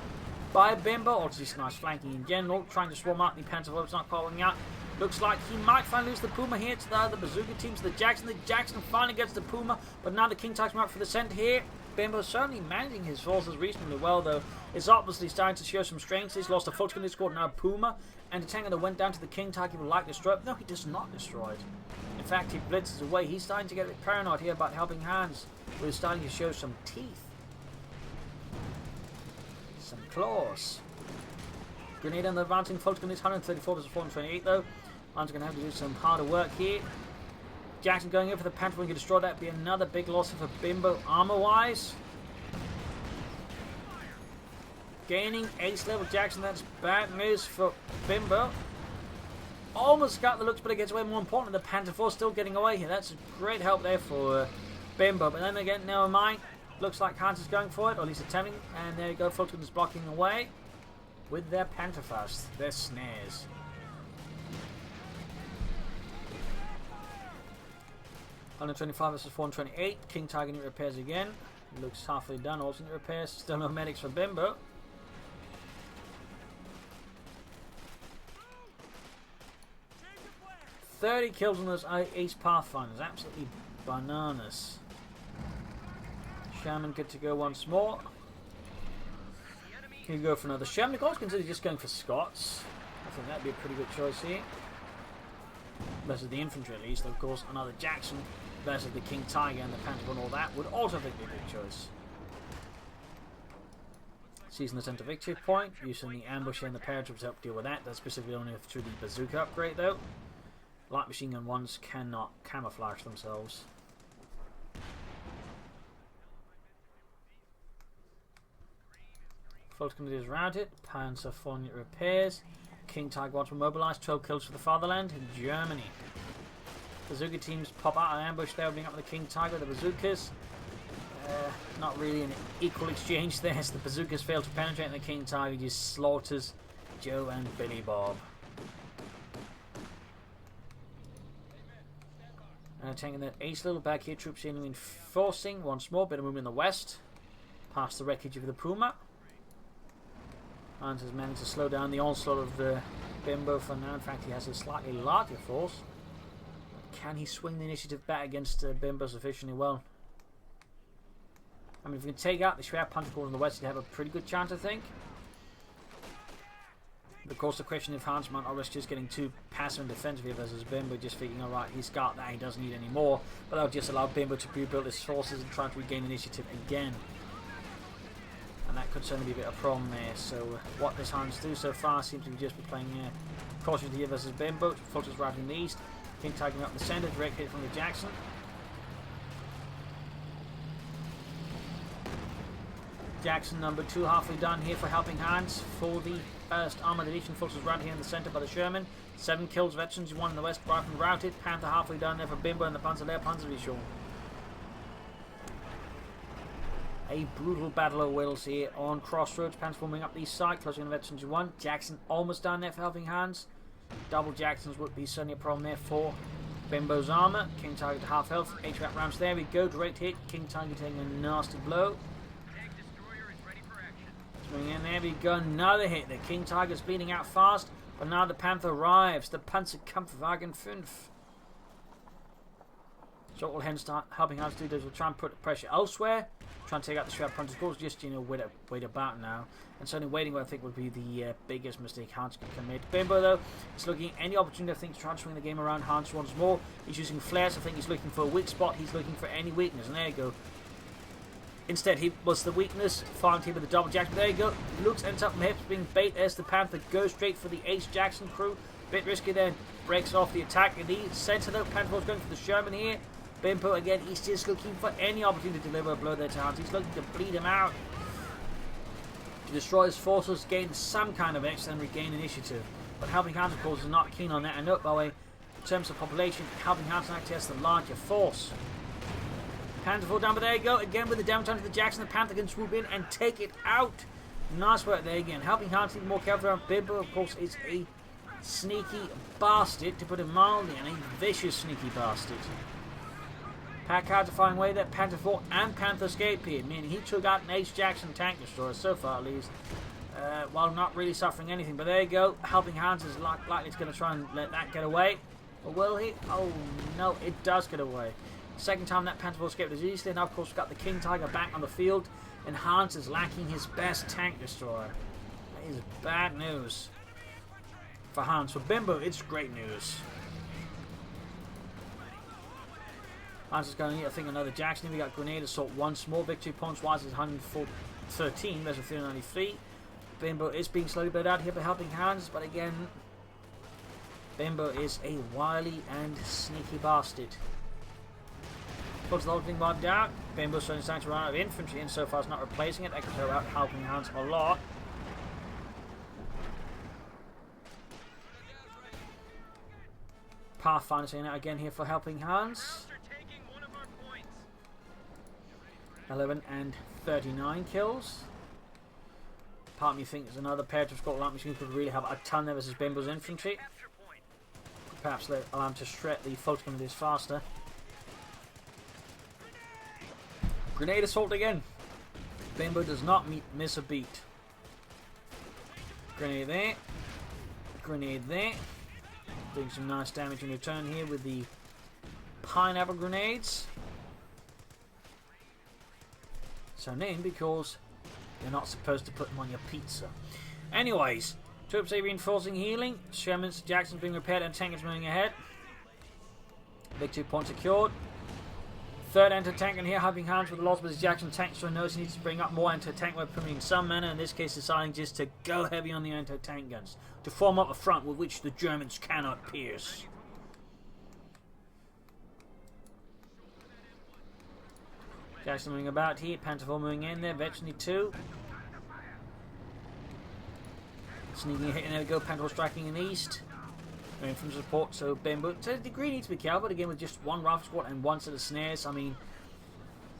by Bimbo. Also just nice flanking in general. Trying to swarm out the Panzer IV. It's not following out. Looks like he might finally lose the Puma here to the bazooka team, to the Jackson. The Jackson finally gets the Puma, but now the King Tiger's marked for the centre here. Bimbo's certainly managing his forces reasonably well, though. It's obviously starting to show some strengths. He's lost a Volksgren, he's scored now Puma, and the tank that went down to the King Tiger would like to destroy it. No, he does not destroy it. In fact, he blitzes away. He's starting to get a bit paranoid here about Helpinghans, who is starting to show some teeth. Some claws. Grenade on the advancing Volksgren is 134 versus 428 though. Man's going to have to do some harder work here. Jackson going in for the Panther. When you destroy that, be another big loss for Bimbo armor-wise. Gaining ace level Jackson. That's bad news for Bimbo. Almost got the looks, but it gets away. More important, the Panther IV still getting away here. That's great help there for Bimbo. But then again, never mind. Looks like Hans is going for it, or at least attempting. And there you go. Volksgren is blocking away with their Panzerfaust, their snares. Under 25 versus 428. King Tiger need repairs again. Looks halfway done. Also need repairs. Still no medics for Bimbo. $30 kills on those Ace Pathfinders. Absolutely bananas. Shaman good to go once more. Can you go for another Shaman? You can also consider just going for Scots. I think that'd be a pretty good choice here. Versus the infantry at least. Of course, another Jackson versus the King Tiger and the Panther and all that would also be a good choice. Seizing the centre victory point, using the ambush and the paratroops to help deal with that. That's specifically only through the bazooka upgrade though. Light machine gun ones cannot camouflage themselves. Volksgren is routed. Panzer IV repairs. King Tiger wants to mobilise. 12 kills for the fatherland in Germany. Bazooka teams pop out an ambush there, being up with the King Tiger, the bazookas. Not really an equal exchange there, as the bazookas fail to penetrate and the King Tiger just slaughters Joe and Billy Bob. Taking that ace little back here, troops in reinforcing once more, bit of movement in the west. Past the wreckage of the Puma. Hans has managed to slow down the onslaught of the Bimbo for now. In fact, he has a slightly larger force. Can he swing the initiative back against Bimbo sufficiently well? I mean, if we can take out the Shroud Punch Corps on the west, he'd have a pretty good chance, I think. But of course, the question if Hans might not risk just getting too passive and defensive here versus Bimbo, just thinking, alright, he's got that, he doesn't need any more. But that'll just allow Bimbo to rebuild his forces and try to regain initiative again. And that could certainly be a bit of a problem there. So, what does Hans do so far seems to be just be playing Crossroads here versus Bimbo. Forces right in the east. King tagging up in the centre, direct hit from the Jackson. Jackson number 2 halfway done here for Helpinghans for the first armoured division. Forces right here in the centre by the Sherman. 7 kills, veterans, 1 in the west, rifle routed. Panther halfway done there for Bimbo and the Panzer there, Panzerdivision. A brutal battle of wills here on Crossroads. Panther forming up the east side, closing on the veterans 1. Jackson almost down there for Helpinghans. Double Jacksons would be certainly a problem there for Bimbo's armour. King Tiger to half health. HVAC rounds, there we go, direct hit. King Tiger taking a nasty blow. Swing in, there we go, another hit. The King Tiger's bleeding out fast, but now the Panther arrives. The Panzerkampfwagen 5. So what will Helpinghans do is we'll try and put pressure elsewhere. Try and take out the Shroud Punch Corps, just, you know, wait about now. And certainly waiting, what I think would be the biggest mistake Hans could commit. Bimbo, though, is looking at any opportunity, I think, to try and swing the game around Hans once more. He's using flares. I think he's looking for a weak spot. He's looking for any weakness. And there you go. Instead, he was the weakness. Found him with the double Jackson. There you go. Looks, ends up from hips, being bait as the Panther goes straight for the Ace Jackson crew. Bit risky then. Breaks off the attack in the centre, though. Panther was going for the Sherman here. Bimbo, again, he's just looking for any opportunity to deliver a blow there to Hans. He's looking to bleed him out. To destroy his forces, gain some kind of X, and regain initiative. But Helpinghans, of course, is not keen on that. And note, by the way, in terms of population, Helpinghans actually has the larger force. Panther fall down, but there you go. Again, with the damage onto the Jackson, the Panther can swoop in and take it out. Nice work there again. Helpinghans even more careful around Bimbo, of course, is a sneaky bastard, to put it mildly, and a vicious sneaky bastard. Pack hard to find way that Panther fought and Panther escaped here, meaning he took out an Ace Jackson tank destroyer, so far at least, while not really suffering anything. But there you go. Helpinghans is likely to going to try and let that get away. But will he? Oh no, it does get away. Second time that Panther escaped as easily. Now, of course, we've got the King Tiger back on the field, and Hans is lacking his best tank destroyer. That is bad news for Hans. For Bimbo, it's great news. Hans is going to need, I think, another Jackson. We got Grenade Assault once more. Victory points wise is 113 versus 393. Bimbo is being slowly bled out here by Helpinghans, but again, Bimbo is a wily and sneaky bastard. Puts the whole thing wiped out. Bimbo's starting to run out of infantry, and so far it's not replacing it. That could help out Helpinghans a lot. Pathfinder saying out again here for Helpinghans. 11 and 39 kills. Part of me thinks another pair of Scotland Light Machines could really have a ton there versus Bimbo's infantry. Perhaps allow him to shred the Photon commandos faster. Grenade Assault again. Bimbo does not miss a beat. Grenade there. Grenade there. Doing some nice damage in return here with the pineapple grenades. So named because you're not supposed to put them on your pizza. Anyways, troops are reinforcing healing. Sherman's Jackson's being repaired and tank is moving ahead. Victory point secured. Third anti-tank in here, Helpinghans with the loss, but his Jackson tank so knows he needs to bring up more anti-tank weaponry in some manner. In this case, deciding just to go heavy on the anti-tank guns to form up a front with which the Germans cannot pierce. Jackson moving about here, Panther moving in there, Veteran 2. Sneaking a hit, and there we go, Panther striking in the east. Going from support, so Bimbo, to a degree, needs to be careful, but again, with just one rifle squad and one set of snares, I mean,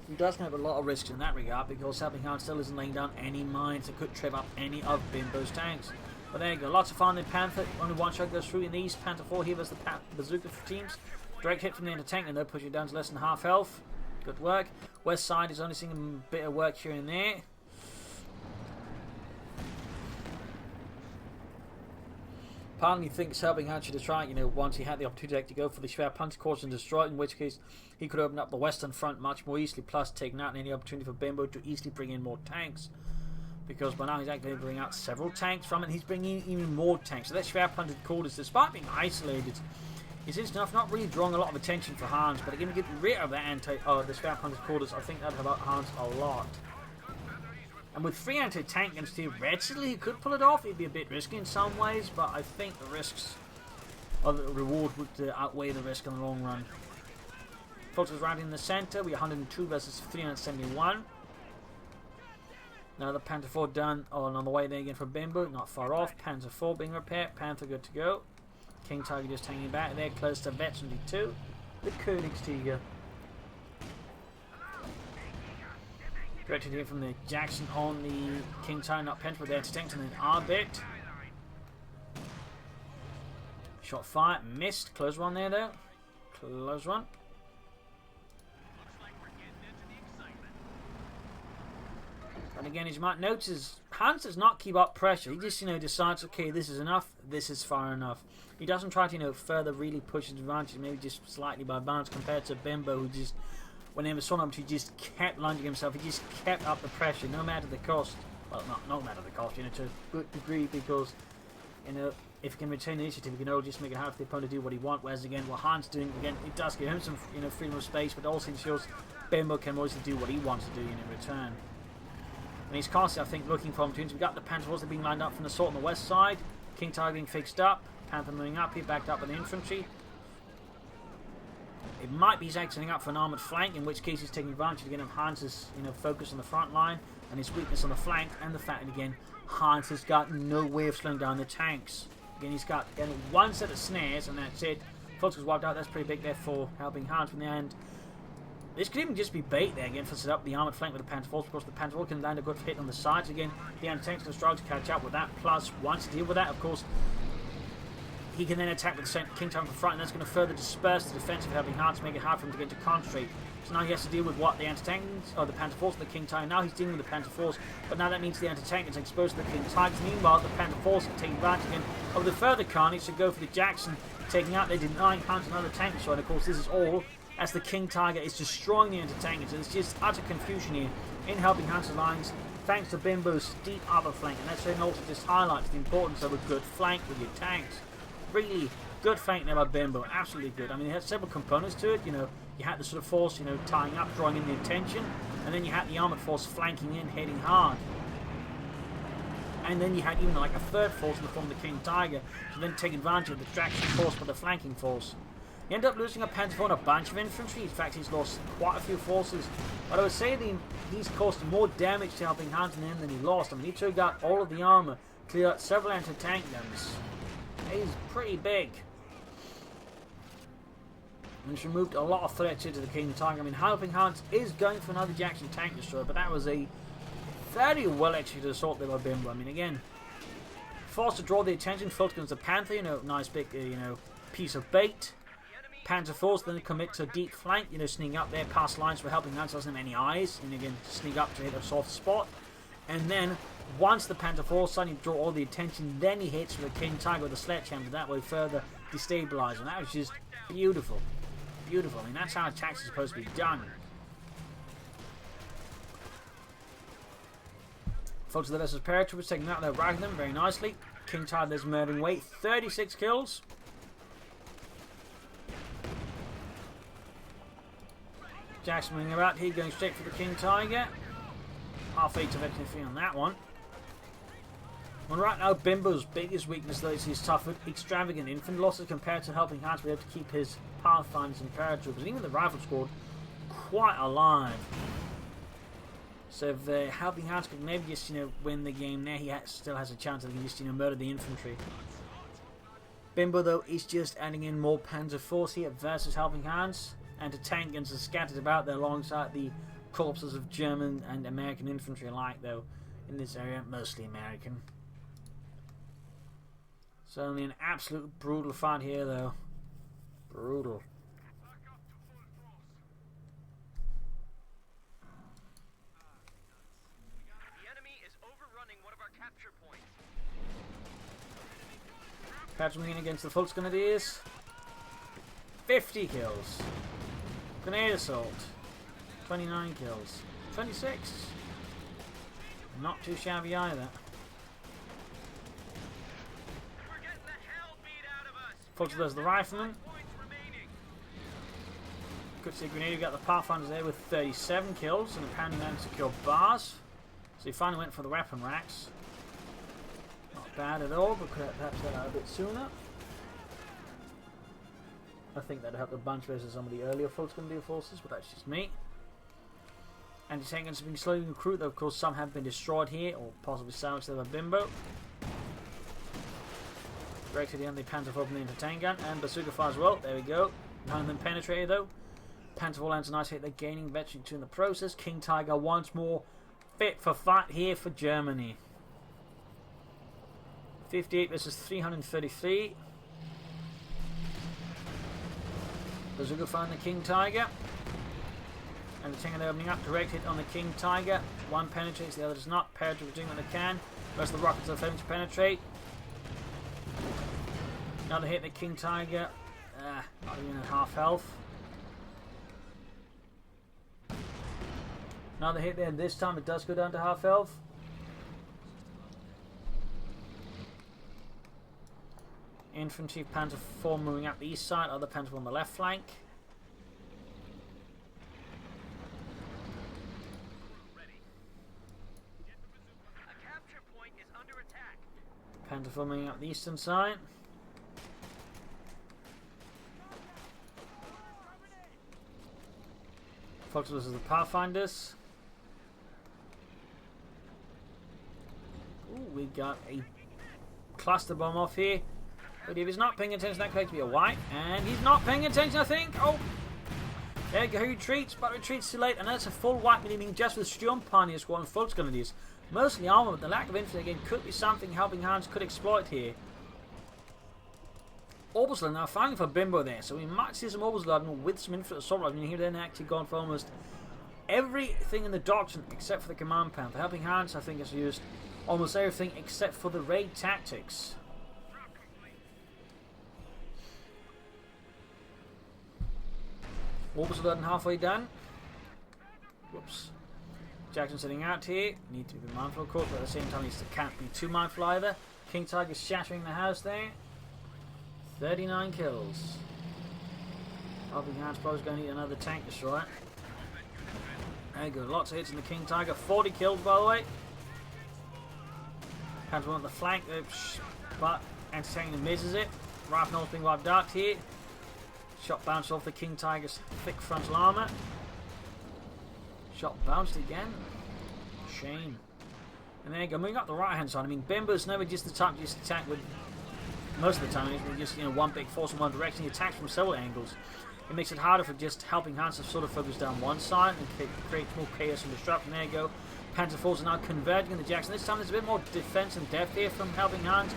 he does have a lot of risks in that regard, because Helpinghans still isn't laying down any mines that could trip up any of Bimbo's tanks. But there you go, lots of fun in Panther, only one shot goes through in the east, Panther 4 here versus the bazooka teams. Direct hit from the anti-tank, and they'll push it down to less than half health. Good work. West side is only seeing a bit of work here and there. Apparently he thinks Helpinghans should have tried, once he had the opportunity to go for the Schwer Panzer Corps and destroy it, in which case he could open up the western front much more easily, plus taking out any opportunity for Bimbo to easily bring in more tanks. Because by now he's actually bringing out several tanks from it, and he's bringing in even more tanks. So that Schwer Panzer Corps, despite being isolated, is enough, not really drawing a lot of attention for Hans, but again, to get rid of that the Schwer Panzer Corps, I think that'd help Hans a lot. And with 3 anti-tank guns, theoretically he could pull it off. It'd be a bit risky in some ways, but I think the risks, or the reward, would outweigh the risk in the long run. Folks, right in the center, we're 102 versus 371. Now the Panther 4 done, on the way there again for Bimbo, not far off. Panzer 4 being repaired, Panther good to go. King Tiger just hanging back there, close to Veteran 2. The Königstiger. Directed here from the Jackson on the King Tiger, not Panther, with the anti-tanks, and then R-bit. Shot fire, missed. Close one there though. Close one. And again, as you might notice, Hans does not keep up pressure. He just, decides, okay, this is enough, this is far enough. He doesn't try to, further really push his advantage, maybe just slightly by balance, compared to Bimbo, who just, whenever saw him, he just kept lunging himself. He just kept up the pressure, no matter the cost. Well, no matter the cost, to a good degree, because, if he can retain the initiative, he can only just make it hard for the opponent to do what he wants. Whereas again, what Hans doing, again, it does give him some, freedom of space, but also ensures Bimbo can always do what he wants to do in return. And he's constantly, I think, looking for opportunities. We've got the Panther Force being lined up from the assault on the west side. King Tiger being fixed up. Panther moving up here, backed up with the infantry. It might be he's setting up for an armoured flank, in which case he's taking advantage again of Hans's, focus on the front line and his weakness on the flank, and the fact that again Hans has got no way of slowing down the tanks. Again, he's got one set of snares, and that's it. Folks was wiped out. That's pretty big there for Helpinghans from the end. This could even just be bait there again for set up the armoured flank with the Panther Force, because the Panther Force can land a good hit on the sides. Again, the anti-tanks can struggle to catch up with that. Plus, once to deal with that, of course, he can then attack with the King Tiger from front, and that's going to further disperse the defense of Helpinghans to make it hard for him to get to concentrate. So now he has to deal with what the anti-tanks, or the Panther Force, and the King Tiger. Now he's dealing with the Panther Force, but now that means the anti-tank is exposed to the King Tigers. Meanwhile, the Panther Force can take advantage again of the further carnage to go for the Jackson, taking out, they're denying Hans another tank shot. Of course, this is all as the King Tiger is destroying the anti-tank. So it's just utter confusion here in Helpinghans' lines, thanks to Bimbo's steep upper flank, and that's also just highlights the importance of a good flank with your tanks. Really good flank there by Bimbo, absolutely good. I mean, it had several components to it. You had the sort of force, tying up, drawing in the attention, and then you had the armoured force flanking in, hitting hard. And then you had even like a third force in the form of the King Tiger to then take advantage of the distraction force by the flanking force. He ended up losing a Panther Force and a bunch of infantry. In fact, he's lost quite a few forces. But I would say that he's caused more damage to Helpinghans than he lost. I mean, he took out all of the armour, cleared out several anti-tank guns. He's pretty big. And he's removed a lot of threats into the King Tiger. I mean, Helpinghans is going for another Jackson tank destroyer, but that was a very well executed assault there by Bimbo. I mean, again, forced to draw the attention, focused against the Panther, nice big, piece of bait. Panther Force then commit to a deep flank, sneaking up there past lines for Helpinghans, doesn't have any eyes, and again, sneak up to hit a soft spot. And then, once the Panther Force suddenly draw all the attention, then he hits with the King Tiger with a sledgehammer, that way further destabilizing. That was just beautiful. Beautiful. I mean, that's how attacks are supposed to be done. Folks of the Vessel's paratroopers taking out their ragging them very nicely. King Tiger there's murdering weight, 36 kills. Jackson moving about here, going straight for the King Tiger. Half 8 of infantry on that one. Well, right now, Bimbo's biggest weakness, though, is his tough, extravagant infantry losses compared to Helpinghans to be able to keep his Pathfinders and paratroopers, and even the rifle squad, quite alive. So if Helpinghans could maybe just, win the game there, he still has a chance that he can just, murder the infantry. Bimbo, though, is just adding in more Panzer Force here versus Helpinghans. Anti-tank guns are scattered about there alongside the corpses of German and American infantry alike, though, in this area, mostly American. So only an absolute brutal fight here, though. Brutal. The enemy is overrunning one of our capture points. Patrolling against the Volksgrenadiers. 50 kills. Grenade assault. 29 kills. 26. Not too shabby either. Folks, there's the rifleman. Good to see Grenadier got the Pathfinders there with 37 kills and apparently managed to kill bars. So he finally went for the weapon racks. Not bad at all, but could have perhaps done that a bit sooner. I think that'd help a bunch versus some of the earlier Volksgrenadier forces, but that's just me. Anti-tank guns have been slowly recruited, though of course some have been destroyed here, or possibly salvaged by Bimbo. Directed the anti-Panzer open the anti-tank gun, and bazooka fire as well. There we go. None of them penetrated though. Panzer lands a nice hit, they're gaining veteran 2 in the process. King Tiger once more fit for fight here for Germany. 58 versus 333. Bazooka fire on the King Tiger. And the tank they're opening up, directed on the King Tiger. One penetrates, the other does not. Paratroopers doing what they can. The rest of the rockets are failing to penetrate. Another hit, the King Tiger. Not even at half health. Another hit there, and this time it does go down to half health. Infantry Panzer 4 moving up the east side, other Panzer on the left flank. Panzer 4 moving up the eastern side. Fox versus the Pathfinders. Ooh, we got a cluster bomb off here. But if he's not paying attention, that could be a white. And he's not paying attention, I think. Oh! There you go, he retreats, but retreats too late. And that's a full white, meaning just with Sturmpioneer squad and Volksgrenadiers. Mostly armor, but the lack of infantry again could be something Helpinghans could exploit here. Orbusler now fighting for Bimbo there, so we might see some Orbusler with some infantry assault rifles. I mean, here they're actually gone for almost everything in the doctrine except for the command plan. For Helpinghans, I think it's used almost everything except for the raid tactics. Orbusler halfway done. Whoops. Jackson sitting out here. Need to be mindful, of course, but at the same time, he can't be too mindful either. King Tiger shattering the house there. 39 kills. Helpinghans probably going to need another tank destroyer. There you go. Lots of hits in the King Tiger. 40 kills, by the way. Panzer on the flank, but anti-tank misses it. Rifle being wiped out here. Shot bounced off the King Tiger's thick frontal armour. Shot bounced again. Shame. And there you go, moving up the right hand side. I mean, Bimbo's never just the type to just attack with, most of the time, it's just, you know, one big force in one direction. He attacks from several angles. It makes it harder for just Helpinghans to sort of focus down one side and create more chaos and disruption. There you go. Panzer forces are now converging in the Jackson. This time there's a bit more defense and depth here from Helpinghans.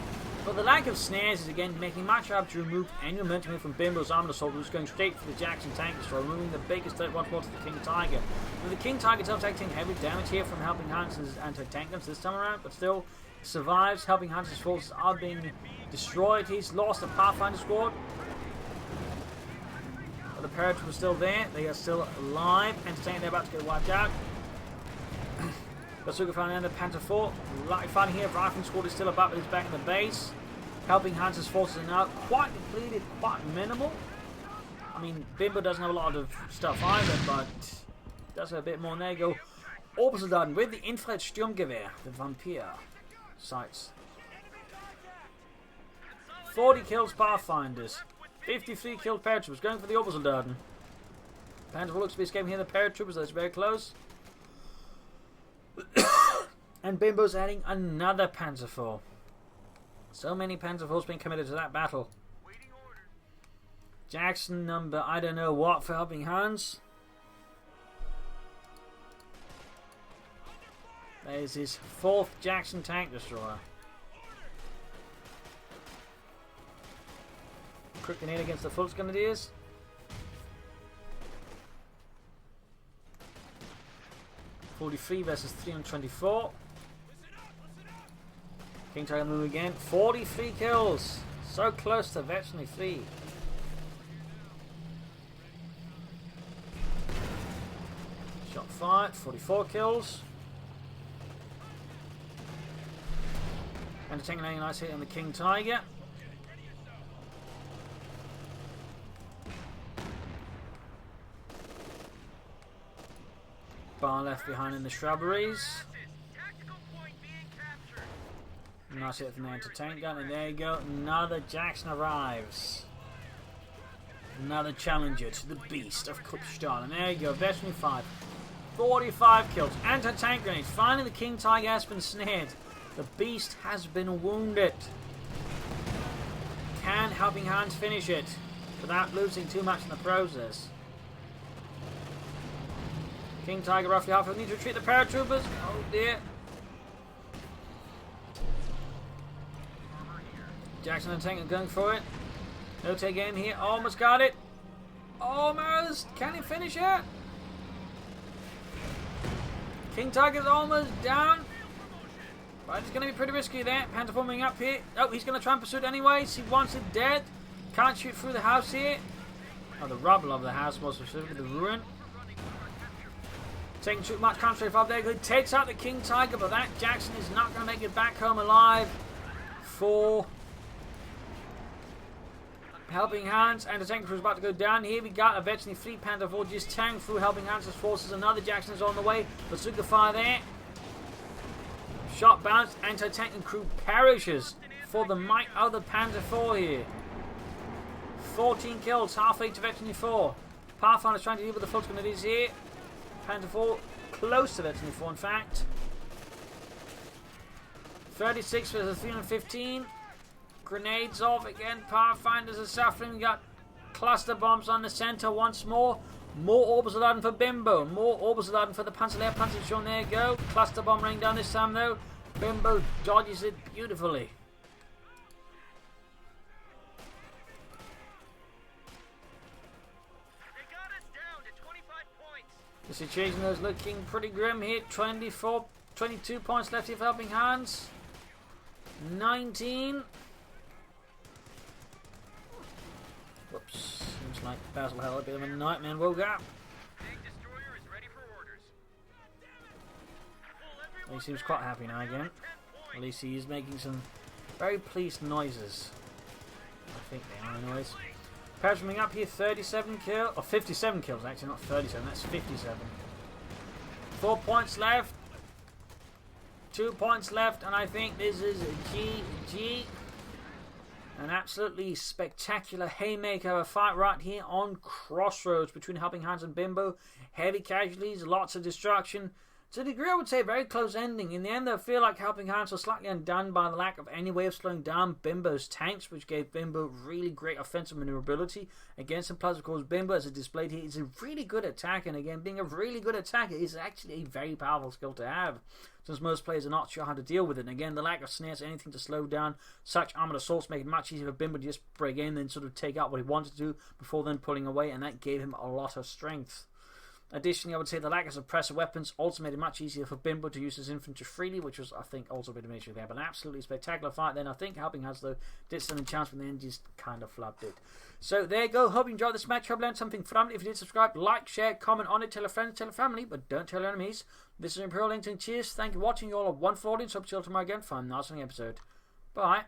But the lack of snares is again making much harder to remove any momentum here from Bimbo's armored assault, who's going straight for the Jackson tank destroyer, removing the biggest threat once more to the King Tiger. With the King Tiger itself taking heavy damage here from Helpinghans' anti-tank guns this time around, but still survives. Helpinghans' forces are being destroyed. He's lost the Pathfinder squad. But the paratroopers are still there. They are still alive. Anti-tank, they're about to get wiped out. Bazooka fighting the Panther 4. Light fighting here. Rifle squad is still about, but he's back in the base. Helpinghans' forces are now quite depleted, quite minimal. I mean, Bimbo doesn't have a lot of stuff either, but does have a bit more. And there you go. Obersoldaten with the Infrared Sturmgewehr, the Vampire sights. 40 kills Pathfinders. 53 killed paratroopers. Going for the Obersoldaten. Panther looks to be escaping here. The paratroopers, that's very close. And Bimbo's adding another Panzer 4. So many Panzer 4s being committed to that battle. Jackson number I don't know what for Helpinghans. There's his 4th Jackson tank destroyer. Quick grenade against the Volksgrenadiers. .43 versus 324. King Tiger move again. 43 kills. So close to virtually free. Shot fired, 44 kills. And taking a nice hit on the King Tiger. Bar left behind in the shrubberies. Nice hit from the anti-tank gun, and there you go. Another Jackson arrives. Another challenger to the beast of Coh2. And there you go, veteran 5. 45 kills. Anti-tank grenades. Finally, the King Tiger has been snared. The beast has been wounded. Can Helpinghans finish it without losing too much in the process? King Tiger roughly half. Need to retreat the paratroopers. Oh dear. Jackson and Tank are going for it. No take aim here. Almost got it. Almost. Can he finish it? King Tiger's almost down. But it's going to be pretty risky there. Panther forming up here. Oh, he's going to try and pursue it anyways. He wants it dead. Can't shoot through the house here. Oh, the rubble of the house, more specifically, the ruin. Taking too much concentrate up there. He takes out the King Tiger, but that Jackson is not going to make it back home alive. For Helpinghans, and the tank crew is about to go down. Here we got a veteran fleet Panther 4 just tank through Helpinghans' forces. Another Jackson is on the way. Bazooka fire there. Shot bounced. Anti-tank and crew perishes for the might of the Panther 4 here. 14 kills, halfway to veteran 4. Pathfinder's trying to deal with the full grenades here. Panther 4 close to veteran 4 in fact. 36 versus 315. Grenades off again. Pathfinders are suffering. We got cluster bombs on the center once more. More orbital laden for Bimbo. More orbital laden for the Panzer Panzer shown. There you go. Cluster bomb raining down this time though. Bimbo dodges it beautifully. They got us down to 25 points. The situation is looking pretty grim here. 22 points left here for Helpinghans. 19. Whoops. Seems like Basil had a bit of a nightmare woke up. Tank destroyer is ready for orders. He seems quite happy now again. At least he is making some very pleased noises. I think they are anyways. Pairs coming up here, 37 kills, or 57 kills actually, not 37, that's 57. 4 points left. 2 points left, and I think this is a GG. An absolutely spectacular haymaker of a fight right here on Crossroads between Helpinghans and Bimbo. Heavy casualties, lots of destruction. To a degree, I would say a very close ending. In the end, I feel like Helpinghans was slightly undone by the lack of any way of slowing down Bimbo's tanks, which gave Bimbo really great offensive maneuverability against him. Plus, of course, Bimbo, as it displayed here, is a really good attacker. And again, being a really good attacker is actually a very powerful skill to have, since most players are not sure how to deal with it. And again, the lack of snares, anything to slow down such armored assaults, make it much easier for Bimbo to just break in and sort of take out what he wanted to do before then pulling away, and that gave him a lot of strength. Additionally, I would say the lack of suppressor weapons also made it much easier for Bimbo to use his infantry freely, which was, I think, also a bit of an issue there. But an absolutely spectacular fight then. I think Helpinghans, though, did stand a chance, but in the end just kind of flubbed it. So there you go. Hope you enjoyed this match. Hope you learned something from it. If you did, subscribe, like, share, comment on it, tell a friend, tell a family, but don't tell your enemies. This is Imperial Linton. Cheers. Thank you for watching. You all have a wonderful audience. Hope to see you all tomorrow again for a nice episode. Bye.